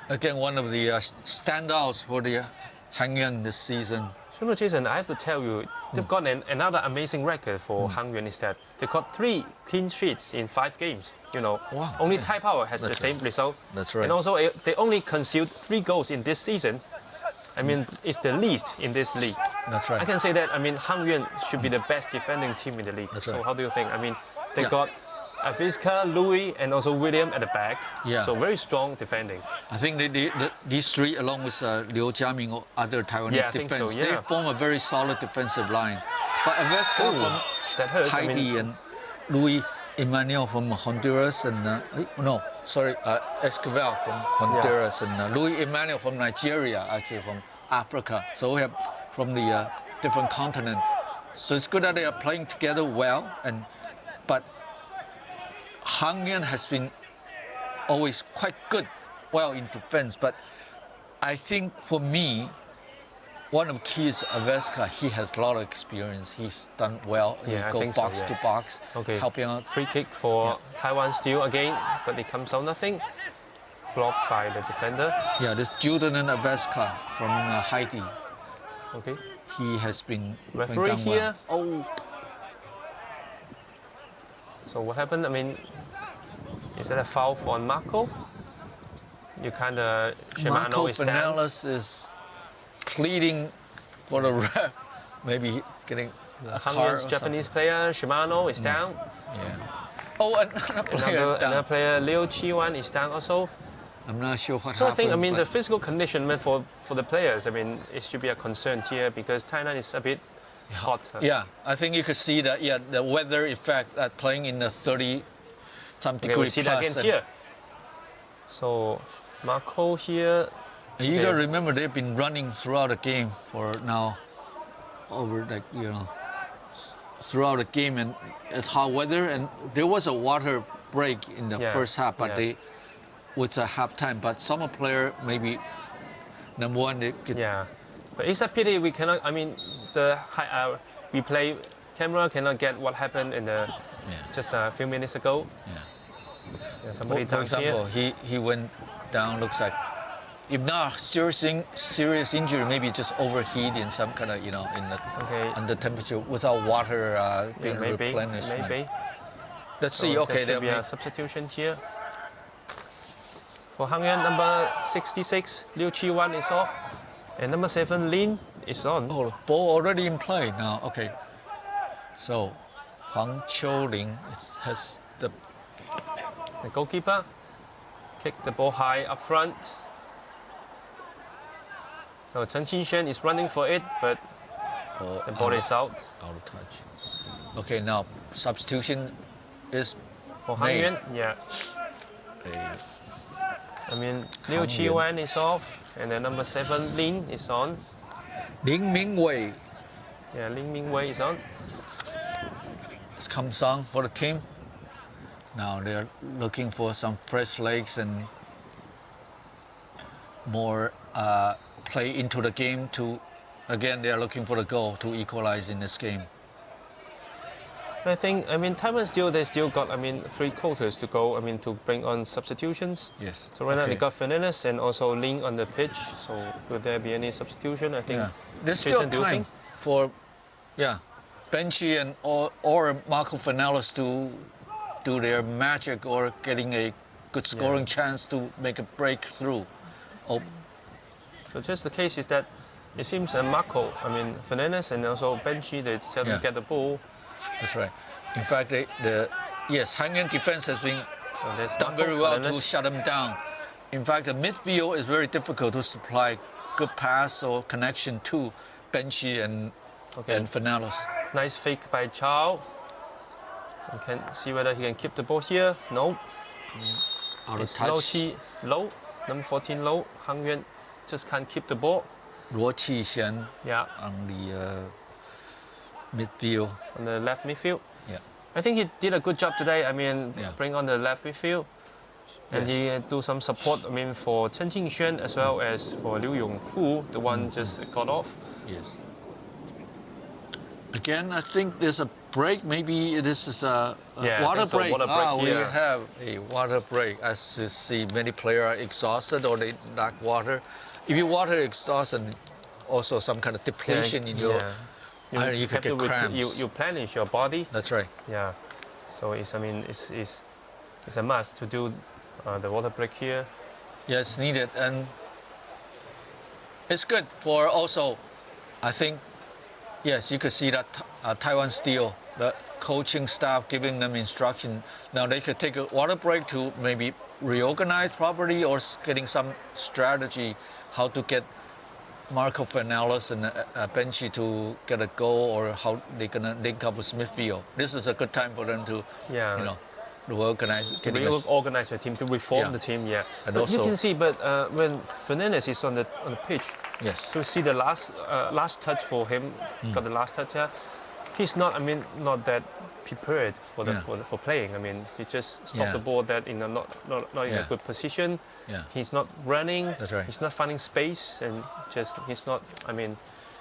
again one of the standouts for the Hang Yuan this season. So no, Jason, I have to tell you, they've got another amazing record for Hang Yuan is that they got 3 clean sheets in 5 games. Wow, Only Tai Power has the same result. That's right. And also, they only conceded 3 goals in this season. It's the least in this league. That's right. I can say that. Hang Yuan should be the best defending team in the league. That's so right. how do you think? They got Visca, Louis, and also William at the back. Yeah. So very strong defending. I think these 3, along with Liu Jiaming or other Taiwanese I think defense, so, yeah. they form a very solid defensive line. But Vesca from that hurts. Haiti and Louis Emmanuel from Honduras and Esquivel from Honduras and Louis Emmanuel from Nigeria, actually from Africa. So we have from the different continent. So it's good that they are playing together well. But Hang Yuan has been always quite good, well in defense. But I think for me, one of the keys of Vesca, he has a lot of experience. He's done well. He go box to box, helping out. Free kick for Taiwan Steel again, but it comes out nothing. Blocked by the defender. Yeah, this Jordan Vesca from Haiti. Okay. He has been referee here. Well. Oh. So what happened? Is that a foul on Marco? Marco is down. Fernales is pleading for the ref, maybe getting a car or Japanese player Shimano is down. Yeah. Oh, another player down. Another player Liu Yuan is down also. I'm not sure what so happened. I think the physical condition for the players, it should be a concern here because Thailand is a bit hot. Yeah, I think you could see that. Yeah, the weather effect at playing in the 30-some Okay, degree we see that again plus. here. So Marco here. And you Okay. gotta remember they've been running throughout the game for now over throughout the game, and it's hot weather, and there was a water break in the Yeah, first half, but yeah. they was a halftime. But some player maybe number one they get Yeah, but it's a pity we cannot. I mean, the replay camera cannot get what happened in the just a few minutes ago. Yeah. Yeah, somebody For down example, here. he went down. Looks like, if not serious injury, maybe just overheat in some kind of in the Okay. under temperature without water being Maybe. replenished. Maybe. Let's So see. Okay, there should there be a substitution here. For Hangyan, number 66, Liu Chi-wan is off, and number 7, Lin is on. Oh, ball already in play now. Okay, so Huang Qiuling has the The goalkeeper kicked the ball high up front. So Chen Qinxuan is running for it, but the ball is out. Out of touch. Okay, now substitution is For made. Hangyan, yeah. a I mean, Liu Hangyan. Chi-wan is off, and then number 7, Lin is on. Ling Mingwei. Yeah, Lin Mingwei is on. It's Kam Song for the team. Now they're looking for some fresh legs and more play into the game to, again, they are looking for the goal to equalize in this game. I think, Taiwan they still got, 3 quarters to go, to bring on substitutions. Yes. So right now okay. we got Fernandes and also Lin on the pitch. So will there be any substitution? I think. Yeah. There's Jason, still do you time think? for, Benchy and or Marco Fernandes to do their magic or getting a good scoring chance to make a breakthrough. Oh, So just the case is that it seems Marco, Fernandes and also Benchy, they seldom Yeah. get the ball. that's right. In fact, Hangyan defense has been So there's done Marco, very well to Fernandes. shut them down. In fact, the midfield is very difficult to supply good pass or connection to Benchy and Fernandes. Nice fake by Chow. You can see whether he can keep the ball here. No. Out of It's touch. Low. Number 14, Low. Hang Yuan just can't keep the ball. Luo Qixian Yeah, on the midfield. on the left midfield. Yeah. I think he did a good job today. Yeah. Bring on the left midfield. And he do some support, for Chen Qinxuan as well as for Liu Yongfu, the one just got off. Yes. Again, I think there's a break. Maybe this is a Yeah, I water think so. break. Water break we here. have a water break. As you see, many players are exhausted or they lack water. If you water exhausted, also some kind of depletion in your. You could have get to cramps. you plenish your body. That's right. Yeah. So it's a must to do the water break here. Yes, needed, and it's good for also. I think, yes, you could see that Taiwan Steel, the coaching staff giving them instruction. Now they could take a water break to maybe reorganize properly or getting some strategy how to get Marco Fernandes and Benchy to get a goal or how they're gonna link up with midfield. This is a good time for them to, reorganize. To reorganize the team, to reform Yeah. the team, yeah. And But also- you can see, when Fernandes is on the pitch, Yes. so you see the last touch for him, got the last touch here. He's not, not that prepared for for playing. He just stopped Yeah. the ball that in a not in a Yeah. good position. Yeah. He's not running. That's right. He's not finding space, and he's not.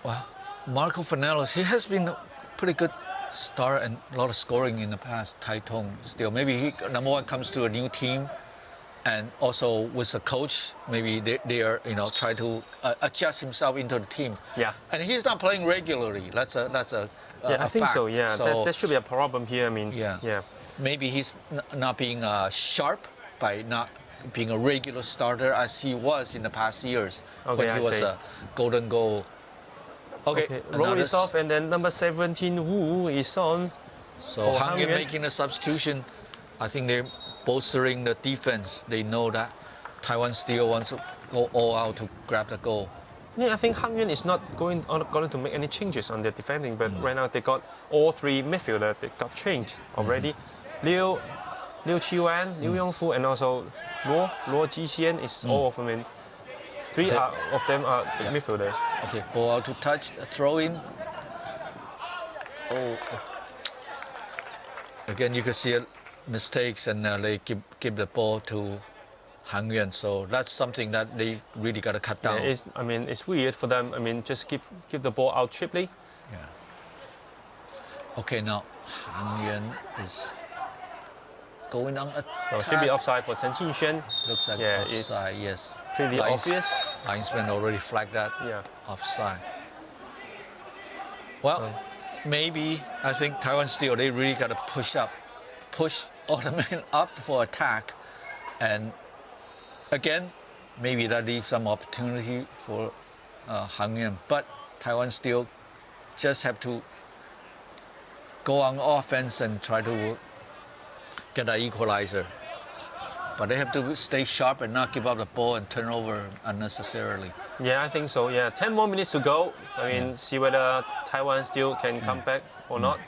Well, Marco Fernandes, he has been a pretty good star and a lot of scoring in the past. Taitung still, maybe he number one comes to a new team, and also with a coach, maybe they are try to adjust himself into the team. Yeah. And he's not playing regularly. That's a I think fact. so. Yeah, So that should be a problem here. Yeah. maybe he's not being sharp by not being a regular starter as he was in the past years Okay, when I he was see. a golden goal. Okay, Roll another- is off, and then number 17 Wu is on. So for Hang Yuan Hangyan. making a substitution. I think they're bolstering the defense. They know that Taiwan Steel wants to go all out to grab the goal. Yeah, I think Hang Yuan is not going to make any changes on their defending, but right now they got all three midfielders that got changed already. Liu Yuan, Liu Yongfu, and also Luo Jixian is all of them in. Three of them are the midfielders. Okay, ball out to touch, throw in. Oh, again you can see mistakes, and they give the ball to Hang Yuan. So that's something that they really got to cut down. Yeah, it's weird for them. Just give the ball out cheaply. Yeah. Okay, now Hang Yuan is going on attack. So it should be offside for Chen Qingxuan. Looks like Yeah, offside, yes. Pretty obvious. Linesman already flagged that. Yeah. Offside. Well, maybe I think Taiwan Steel, they really got to push all the men up for attack. And again, maybe that leaves some opportunity for Hang Yuan. But Taiwan Steel just have to go on offense and try to get an equalizer. But they have to stay sharp and not give up the ball and turn over unnecessarily. Yeah, I think so. Yeah, 10 more minutes to go. See whether Taiwan still can come back or not.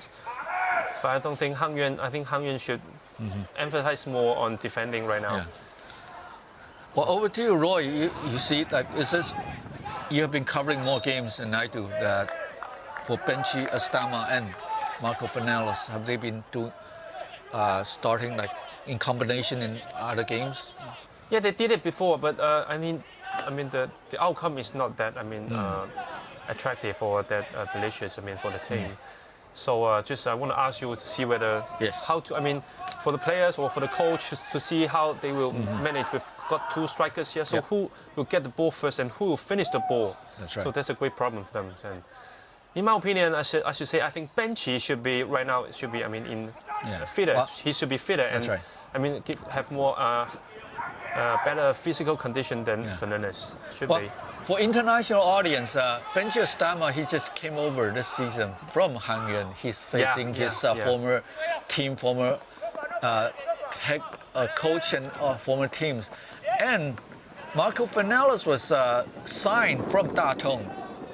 But I don't think Hang Yuan. I think Hang Yuan should emphasize more on defending right now. Yeah. Well, over to you, Roy. You see, like, you have been covering more games than I do. That for Benchi, Astama, and Marco Fernandes, have they been starting like in combination in other games? Yeah, they did it before, but the outcome is not that attractive or that delicious. For the team. So I want to ask you to see whether how to. For the players or for the coach to see how they will manage. We've got two strikers here, so who will get the ball first and who will finish the ball? That's right. So that's a great problem for them. And in my opinion, I should say I think Benchi should be right now. It should be fitter. Well, he should be fitter and right. Have more better physical condition than Fernandes should be. For international audience, Benchi Astama, he just came over this season from Hang Yuan. He's facing his former team, former head coach and former teams. And Marco Fernandes was signed from Datong.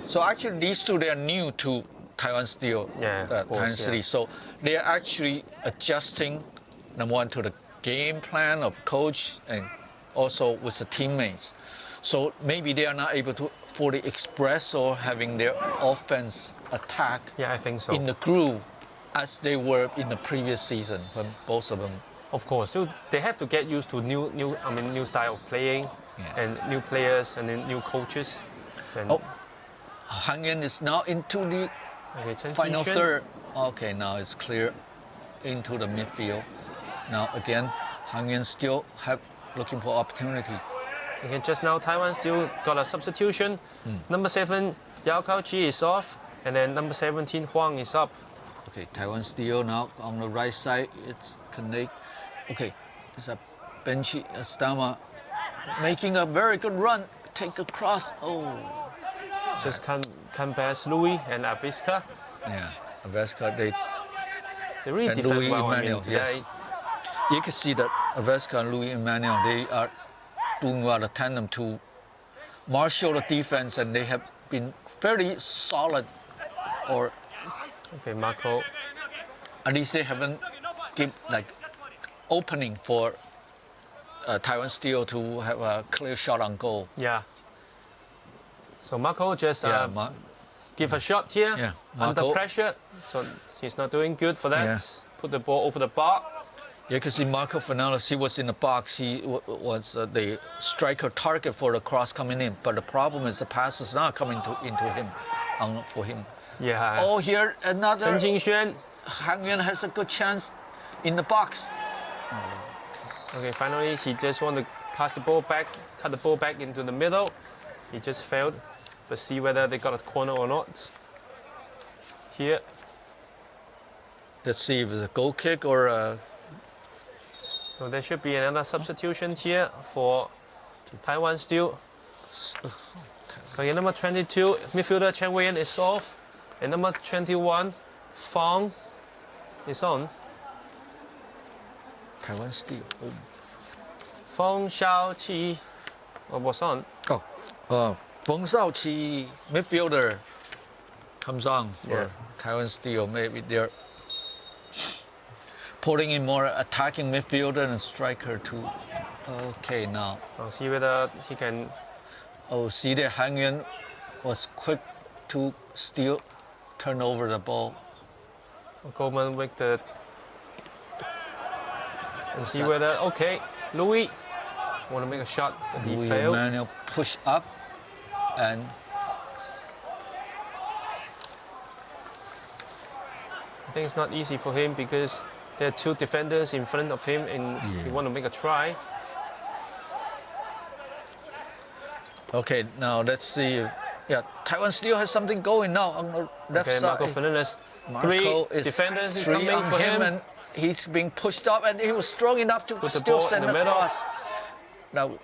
So actually these two, they are new to Taiwan Steel, Taiwan City. So they are actually adjusting, number one, to the game plan of coach and also with the teammates. So maybe they are not able to fully express or having their offense attack I think so. in the groove as they were in the previous season from both of them. Of course, so they have to get used to new style of playing and new players and then new coaches. And Hang Yuan is now into the final third. Okay, now it's clear into the midfield. Now again, Hang Yuan still looking for opportunity. Okay, just now Taiwan still got a substitution. Number 7, Yao Kaoji is off, and then number 17, Huang is up. Okay, Taiwan Steel now on the right side. It's connect. Okay, it's a Benchi Astama making a very good run. Take a cross. Just come past Louis and Aviska. Yeah, Aviska, they really defend Louis well. Emmanuel, Today. yes. You can see that Aviska and Louis Emmanuel, they are doing well, a tandem to marshal the defense, and they have been fairly solid. Or okay, Marco. At least they haven't give opening for Taiwan Steel to have a clear shot on goal. Yeah. So Marco just give a shot here under pressure. So he's not doing good for that. Yeah. Put the ball over the bar. You can see Marco Fernandes, he was in the box. He was the striker target for the cross coming in. But the problem is the pass is not coming into him, for him. Yeah. Here another. Chen Qingxuan. Hang Yuan has a good chance in the box. Okay, finally he just want to pass the ball back, cut the ball back into the middle. He just failed. But see whether they got a corner or not. Here. Let's see if it's a goal kick or a... So there should be another substitution here for Taiwan Steel. Okay, number 22, midfielder Chen Wei is off. And number 21, Fang is on. Taiwan Steel. Feng Xiaoqi was on. Feng Shaoqi, midfielder, comes on for Yeah. Taiwan Steel. Maybe they're putting in more attacking midfielder and striker too. Okay, now. I'll see whether he can. Oh, see that Han Yuan was quick to steal, turn over the ball. Goldman with the. And see Set. whether. Okay, Louis want to make a shot, but he Louis failed. Emmanuel push up and I think it's not easy for him because there are two defenders in front of him and he want to make a try. okay, now let's see. Yeah, Taiwan still has something going now on the left Okay, side. Marco Fernandez. Marco Three is defenders is three coming on for him. and he's being pushed up and he was strong enough to With the still ball in send the middle. across. Now,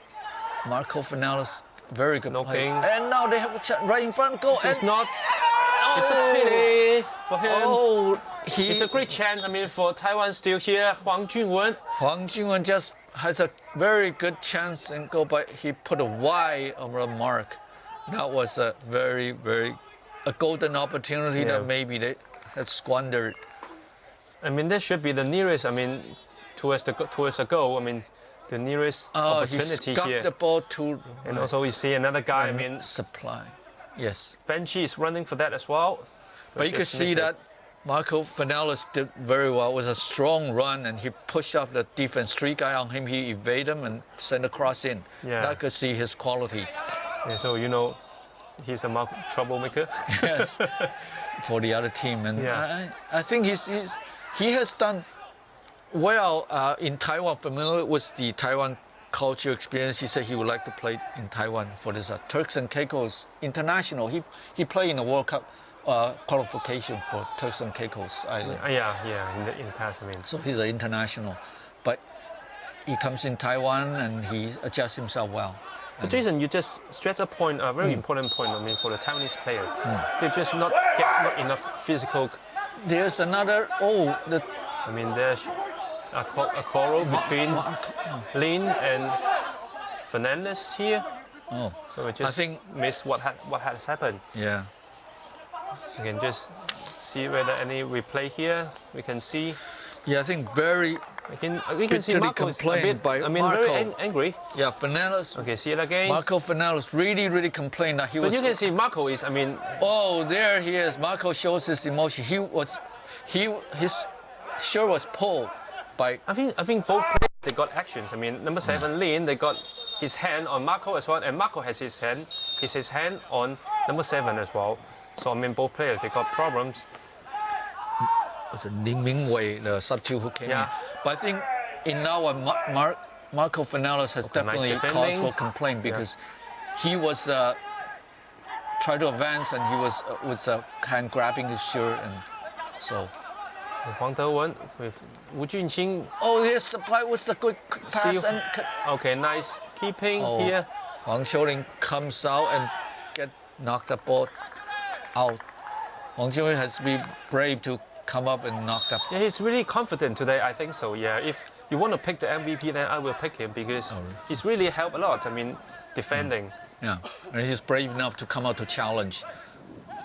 Marco Fernandez, very good play. Knocking. And now they have a shot right in front goal. It's And not. It's a pity for him. oh, It's a great chance. I mean, for Taiwan still here. Huang Junwen. Huang Jinwen just has a very good chance and goal, but he put a Y on the mark. That was a a golden opportunity Yeah. that maybe they had squandered. I mean, that should be the nearest. I mean, towards the goal. I mean, the nearest He opportunity scuffed here. the ball to And also, we see another guy. I mean, supply. Yes, Benchy is running for that as well. but you can just see miss it. that Marco Fernandez did very well. It was a strong run, and he pushed up the defense. Three guy on him, he evaded him and sent a cross in. Yeah. I could see his quality. Yeah, so you know, he's a troublemaker. Yes, for the other team, and Yeah. I think he has done well in Taiwan. Familiar with the Taiwan culture experience, he said he would like to play in Taiwan for this Turks and Caicos International. He played in the World Cup qualification for Turks and Caicos Island. Yeah, in the past, I mean. So he's an international, but he comes in Taiwan and he adjusts himself well. But Jason, you just stress a point, a very important point. I mean, for the Taiwanese players, they just not enough physical. There's another I mean, there's a quarrel between Lin and Fernandez here. Oh, So we just miss what has happened. yeah. You can just see whether any replay here. We can see. Yeah, I think We can see bitterly Marco is a complained bit. by I mean, very Marco. angry. Yeah, Fernandez. Okay, see it again. Marco Fernandez really complained that he But was. you can see Marco is. I mean, Oh, there he is. Marco shows his emotion. His shirt was pulled by. I think both players they got actions. I mean, number 7 Lin, they got his hand on Marco as well, and Marco has his hand on number 7 as well. So I mean, both players they got problems. Was it Ling Mingwei, the substitute who came in? Yeah. But I think in now one, Marco Fernandez has definitely nice cause defending. for complaint because he was trying to advance and he was with a hand grabbing his shirt and so. Huang Dewen with Wu Junqing. Oh, his supply was a good pass See- and Okay, nice keeping Oh. here. Huang Xiuling comes out and knocked the ball out. Huang Xiuling has to be brave to come up and knock the. Yeah, he's really confident today. I think so. Yeah, if you want to pick the MVP, then I will pick him because he's really helped a lot. I mean, defending. Yeah, and he's brave enough to come out to challenge.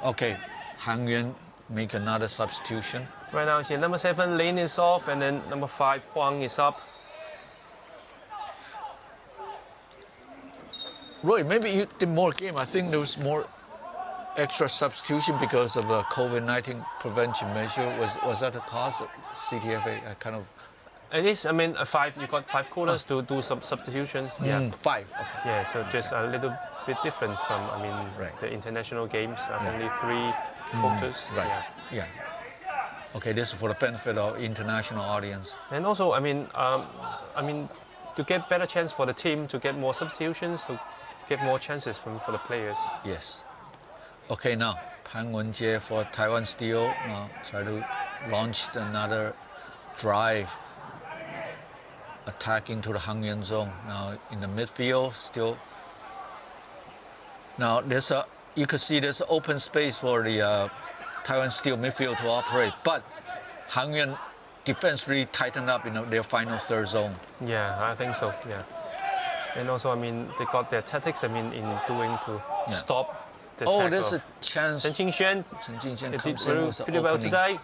Okay, Han Yuan make another substitution. Right now here, number 7 Lin is off, and then number 5 Huang is up. Roy, maybe you did more game. I think there was more extra substitution because of the COVID-19 prevention measure. Was that a cause of CTFA? I kind of. It is. I mean, 5. You got 5 quarters to do some substitutions. Yeah. 5. Okay. Yeah. So just a little bit different from. I mean, Right. the international games. Only 3 quarters. Right. Yeah. Yeah. Okay, this is for the benefit of international audience. And also, I mean, to get better chance for the team to get more substitutions to get more chances for the players. Yes. Okay, now Pan Wenjie for Taiwan Steel now try to launch another drive, attacking to the Hangyuan zone. Now in the midfield, still. Now you can see there's an open space for the Taiwan Steel midfield to operate, but Hangyuan defense really tightened up in their final third zone. Yeah, I think so. Yeah. And also, I mean, they got their tactics, I mean, in doing to stop the Oh, attack there's of a chance. Chen Qingxuan. Chen Jingxian They did comes in very, with the pretty well opening. today.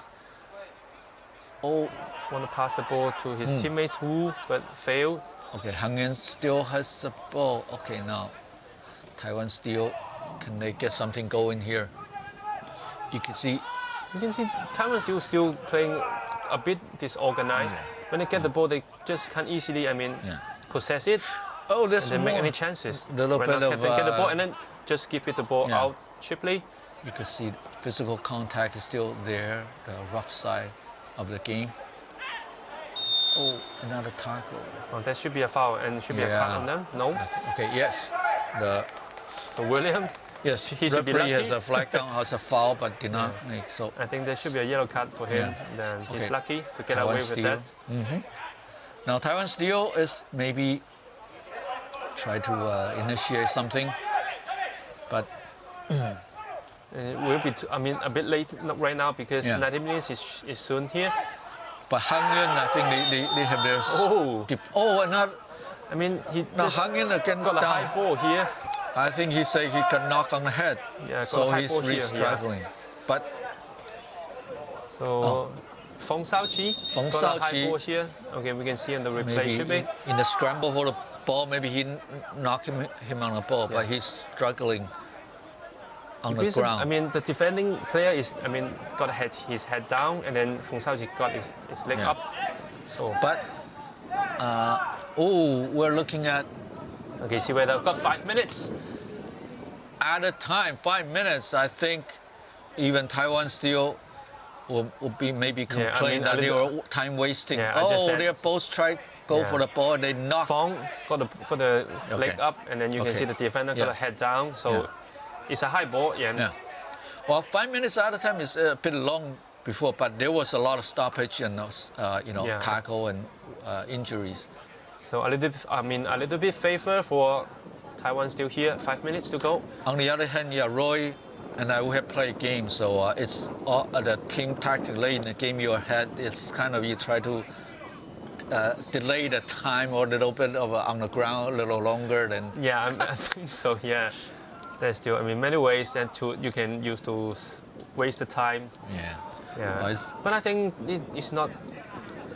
Oh, Want to pass the ball to his teammates Hu, but failed. okay. Hang Yuan still has the ball. Okay, now Taiwan still, can they get something going here? You can see. You can see Taiwan still playing a bit disorganized. When they get the ball, they just can't easily, I mean, possess it. Oh, there's And they more. make any chances. Little Right bit now, of. they get the ball and then just give it the ball yeah. out cheaply. You can see physical contact is still there. The rough side of the game. Oh, another tackle. Oh, that should be a foul and should be a cut on them. No. Okay, yes. So William, Yes, he should be referee lucky. has a flag down as a foul, but did not make. So I think there should be a yellow card for him. Then he's Okay. lucky to get Taiwan away with steal. that. now Taiwan still is maybe try to initiate something, but It will be, I mean, a bit late not right now because 90 minutes is soon here. Hang Yuan, I think they have their. Another. I mean, he Now just Hang Yuan again got a down. high ball here. I think he said he got knocked on the head, Yeah, got so a high he's ball really here, struggling. But So Feng Shaoqi Feng got a high Shaoqi, ball here. Okay, we can see in the replay. maybe Should be. in the scramble for the ball, maybe he knocked him on the ball, but he's struggling on the Because, ground. I mean, the defending player is, I mean, got his head down, and then Feng Shaoqi got his leg up. So, But we're looking at okay, see where they've got 5 minutes. at a time 5 minutes. I think even Taiwan still will be maybe complaining that they were time wasting. Yeah, I just said- they're both trying go for the ball. They knock. Fong got the leg up, and then you can see the defender got a head down. So it's a high ball. Yeah. Well, 5 minutes at a time is a bit long before, but there was a lot of stoppage and tackle and injuries. So a little bit favor for Taiwan still here. 5 minutes to go. On the other hand, Roy and I will have played games, so it's the team tactically in the game you had. It's kind of you try to delay the time or a little bit of on the ground a little longer than. Yeah, I think so. Yeah, there's still, I mean, many ways that you can use to waste the time. Yeah. Yeah. But I think it's not.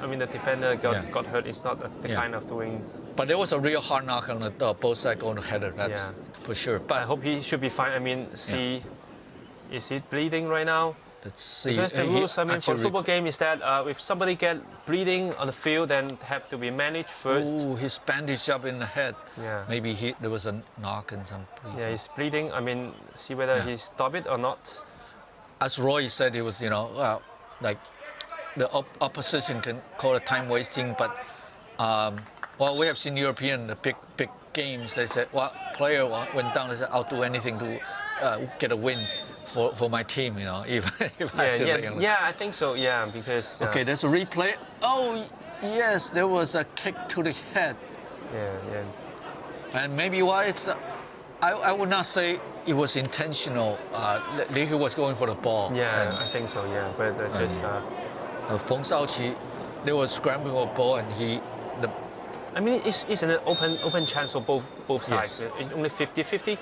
I mean, the defender got hurt. It's not the kind of doing. But there was a real hard knock on the both sides on the header. That's for sure. I But hope he should be fine. I mean, is he bleeding right now? let's see. Because the rules, I mean, for actually football game is that if somebody get bleeding on the field, then have to be managed first. Ooh, he's bandaged up in the head. Yeah. Maybe there was a knock in some place. Yeah, he's bleeding. I mean, see whether he stop it or not. As Roy said, it was like the opposition can call it time wasting, but we have seen European the big games. They said, well, player went down. They said, I'll do anything to get a win for my team. If I have to. Yeah, I think so. Yeah, because. Okay, there's a replay. Oh, yes, there was a kick to the head. Yeah. And maybe why it's. I would not say it was intentional. He was going for the ball. Yeah, I think so. Yeah, but just. Feng Shaoqi, they were scrambling for the ball, and I mean, it's an open chance for both sides. Yes. It's only 50-50.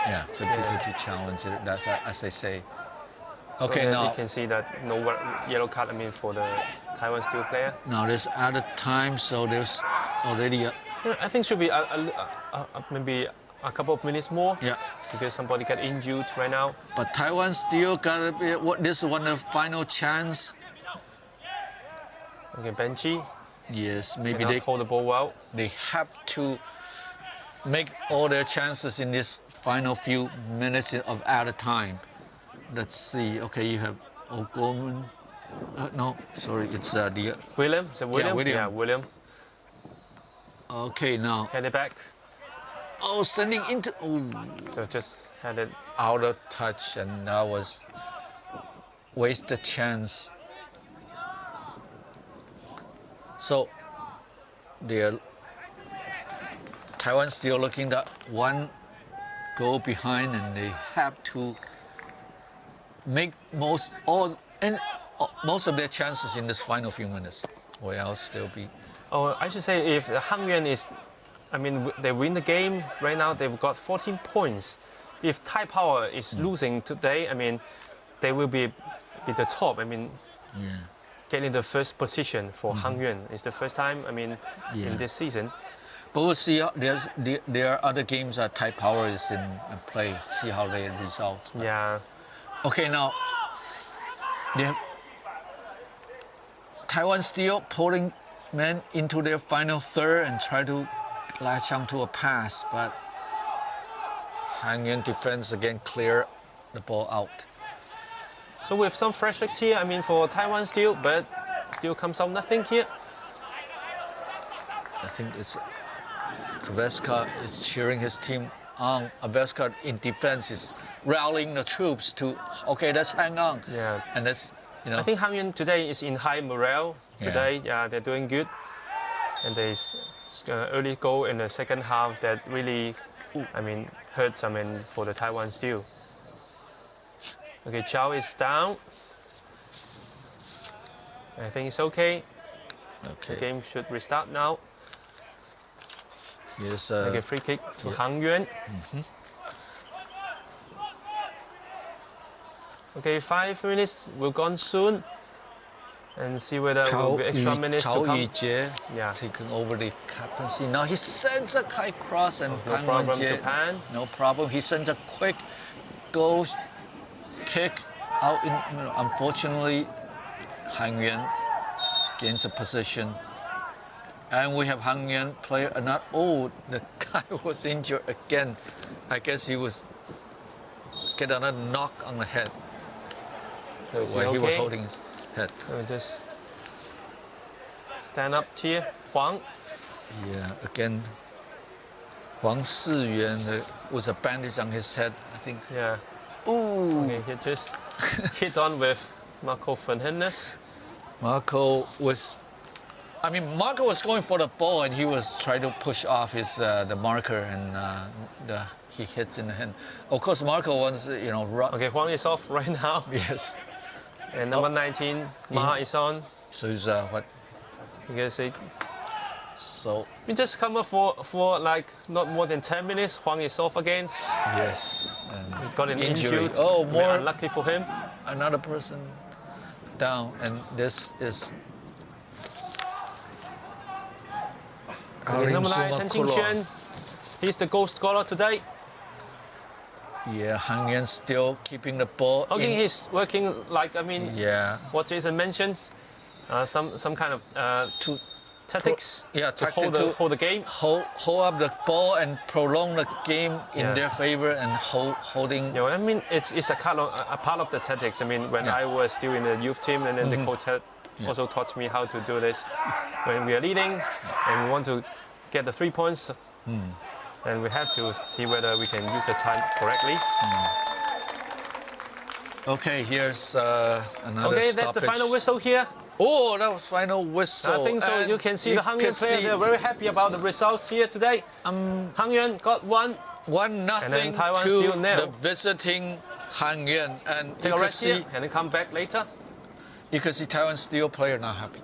Yeah, 50-50 challenge. That's as they say. Okay, so now you can see that no yellow card. I mean, for the Taiwan Steel player. now there's added time, so there's already I think should be maybe a couple of minutes more. Yeah. Because somebody got injured right now. But Taiwan still got this one the final chance. Okay, Benji. Yes, maybe They hold the ball well. they have to make all their chances in this final few minutes of added time. Let's see. Okay, you have O'Gorman. No, sorry, it's the. William. Is it William? William. Yeah, William. Okay, now. Hand it back. Oh, sending into. Oh, So just had it. out of touch, and that was wasted chance. So, Taiwan still looking at one goal behind, and they have to make most of their chances in this final few minutes, or else they'll be. Oh, I should say if Hang Yuan is I mean, they win the game right now. They've got 14 points. If Thai Power is losing today, I mean, they will be the top. I mean, getting the first position for Hang Yuan. It's the first time, I mean, in this season. But we'll see. There are other games that Thai Power is in play. See how they result. Yeah. Okay, now they have Taiwan Steel pulling men into their final third and try to latch onto a pass, but Hang Yuan defense again clear the ball out. So with some fresh legs here, I mean, for Taiwan Steel, but still comes out nothing here. I think it's Aveska is cheering his team on. Aveska in defense is rallying the troops to, okay, let's hang on. Yeah. And that's, you know. I think Hang Yuan today is in high morale today. Yeah, they're doing good. And there's early goal in the second half that really, I mean, hurts, I mean, for the Taiwan Steel. Okay, Chow is down. I think it's okay. Okay. The game should restart now. Here's Okay, free kick to Hang Yuan. Okay, 5 minutes will gone soon. And see whether there will be extra minutes to come. Yijie taking over the captaincy. Now he sends a high cross and no problem to Pan. No problem. He sends a quick goal kick out. Unfortunately, Hang Yuan gains a position. And we have Hang Yuan player not. Oh, the guy was injured again. I guess he was get another knock on the head. So while he was holding his head. So just stand up here, Huang. Yeah, again, Huang Siyuan with a bandage on his head, I think. Yeah. Ooh. Okay, he just hit on with Marco Fernandez. Marco was going for the ball and he was trying to push off his the marker and he hits in the hand. Of course, Marco wants Okay, Huang is off right now. Yes. And number 19, Ma is on. So it's what? Because So we just come up for like not more than 10 minutes. Huang is off again. Yes. He's got an injury. Oh, more unlucky for him. Another person down, and this is. Number 9, Chen Qingquan. He's the goal scorer today. Yeah, Hang Yuan still keeping the ball. I think he's working like, I mean, what Jason mentioned, some kind of tactics to hold the game. Hold up the ball and prolong the game in their favor and holding. Yeah, I mean, it's a part of the tactics. I mean, when I was still in the youth team, and then the coach had also taught me how to do this. When we are leading and we want to get the 3 points, and we have to see whether we can use the time correctly. Okay, here's another Okay, stoppage. that's the final whistle here. Oh, that was final whistle. I think so. And you can see the Hang Yuan player. They're very happy about the results here today. Hang Yuan got 1-0 to the visiting Hang Yuan, and Take you a can rest see here and then come back later. you can see Taiwan Steel player not happy.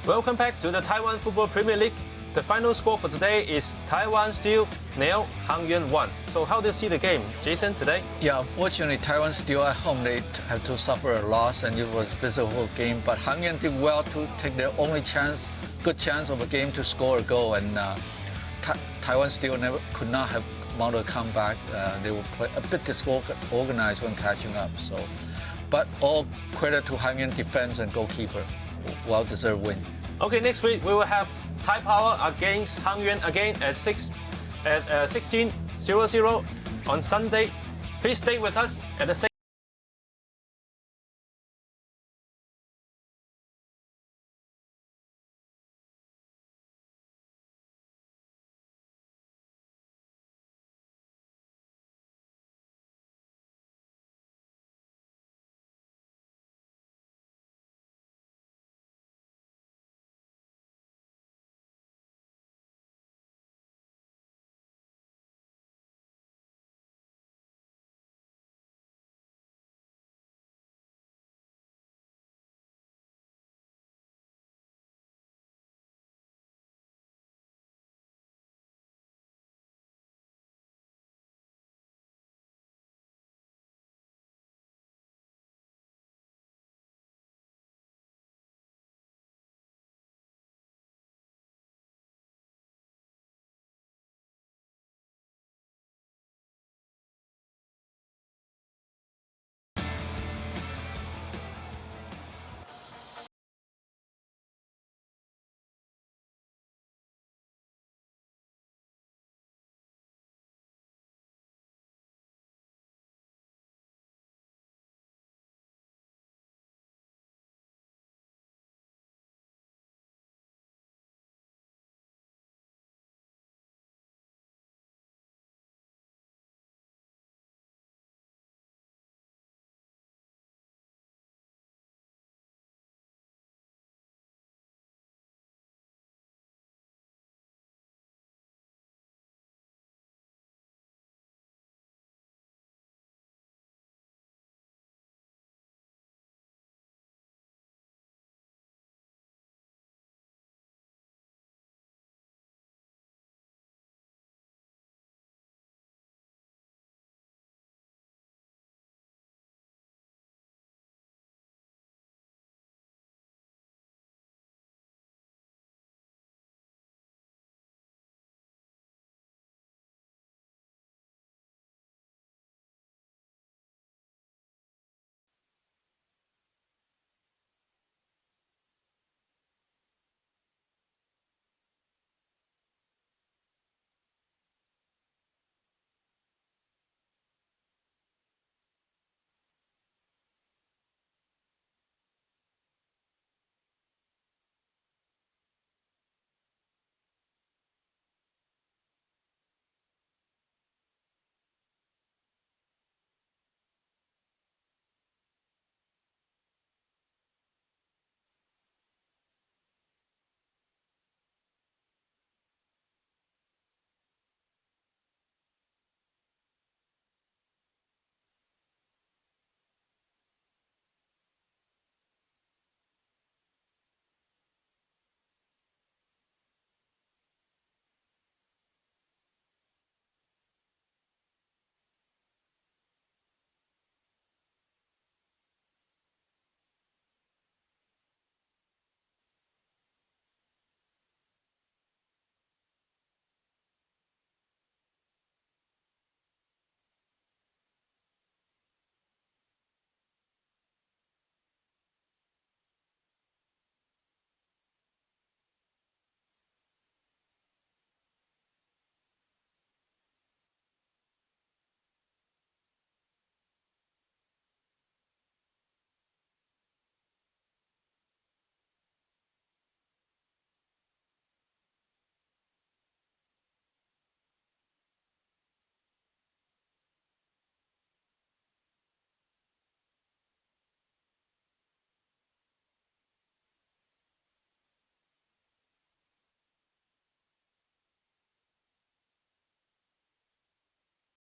Welcome back to the Taiwan Football Premier League. The final score for today is Taiwan Steel 0, Yuan 1. So how do you see the game, Jason, today? Yeah, unfortunately, Taiwan still at home. They have to suffer a loss, and it was a physical game. But Yuan did well to take their only chance, good chance of a game to score a goal, and Taiwan still could not have mounted a comeback. They were a bit disorganized when catching up. So, but all credit to Yuan defense and goalkeeper, well-deserved win. Okay, next week we will have Thai Power against Yuan again at 16:00 on Sunday. Please stay with us at the same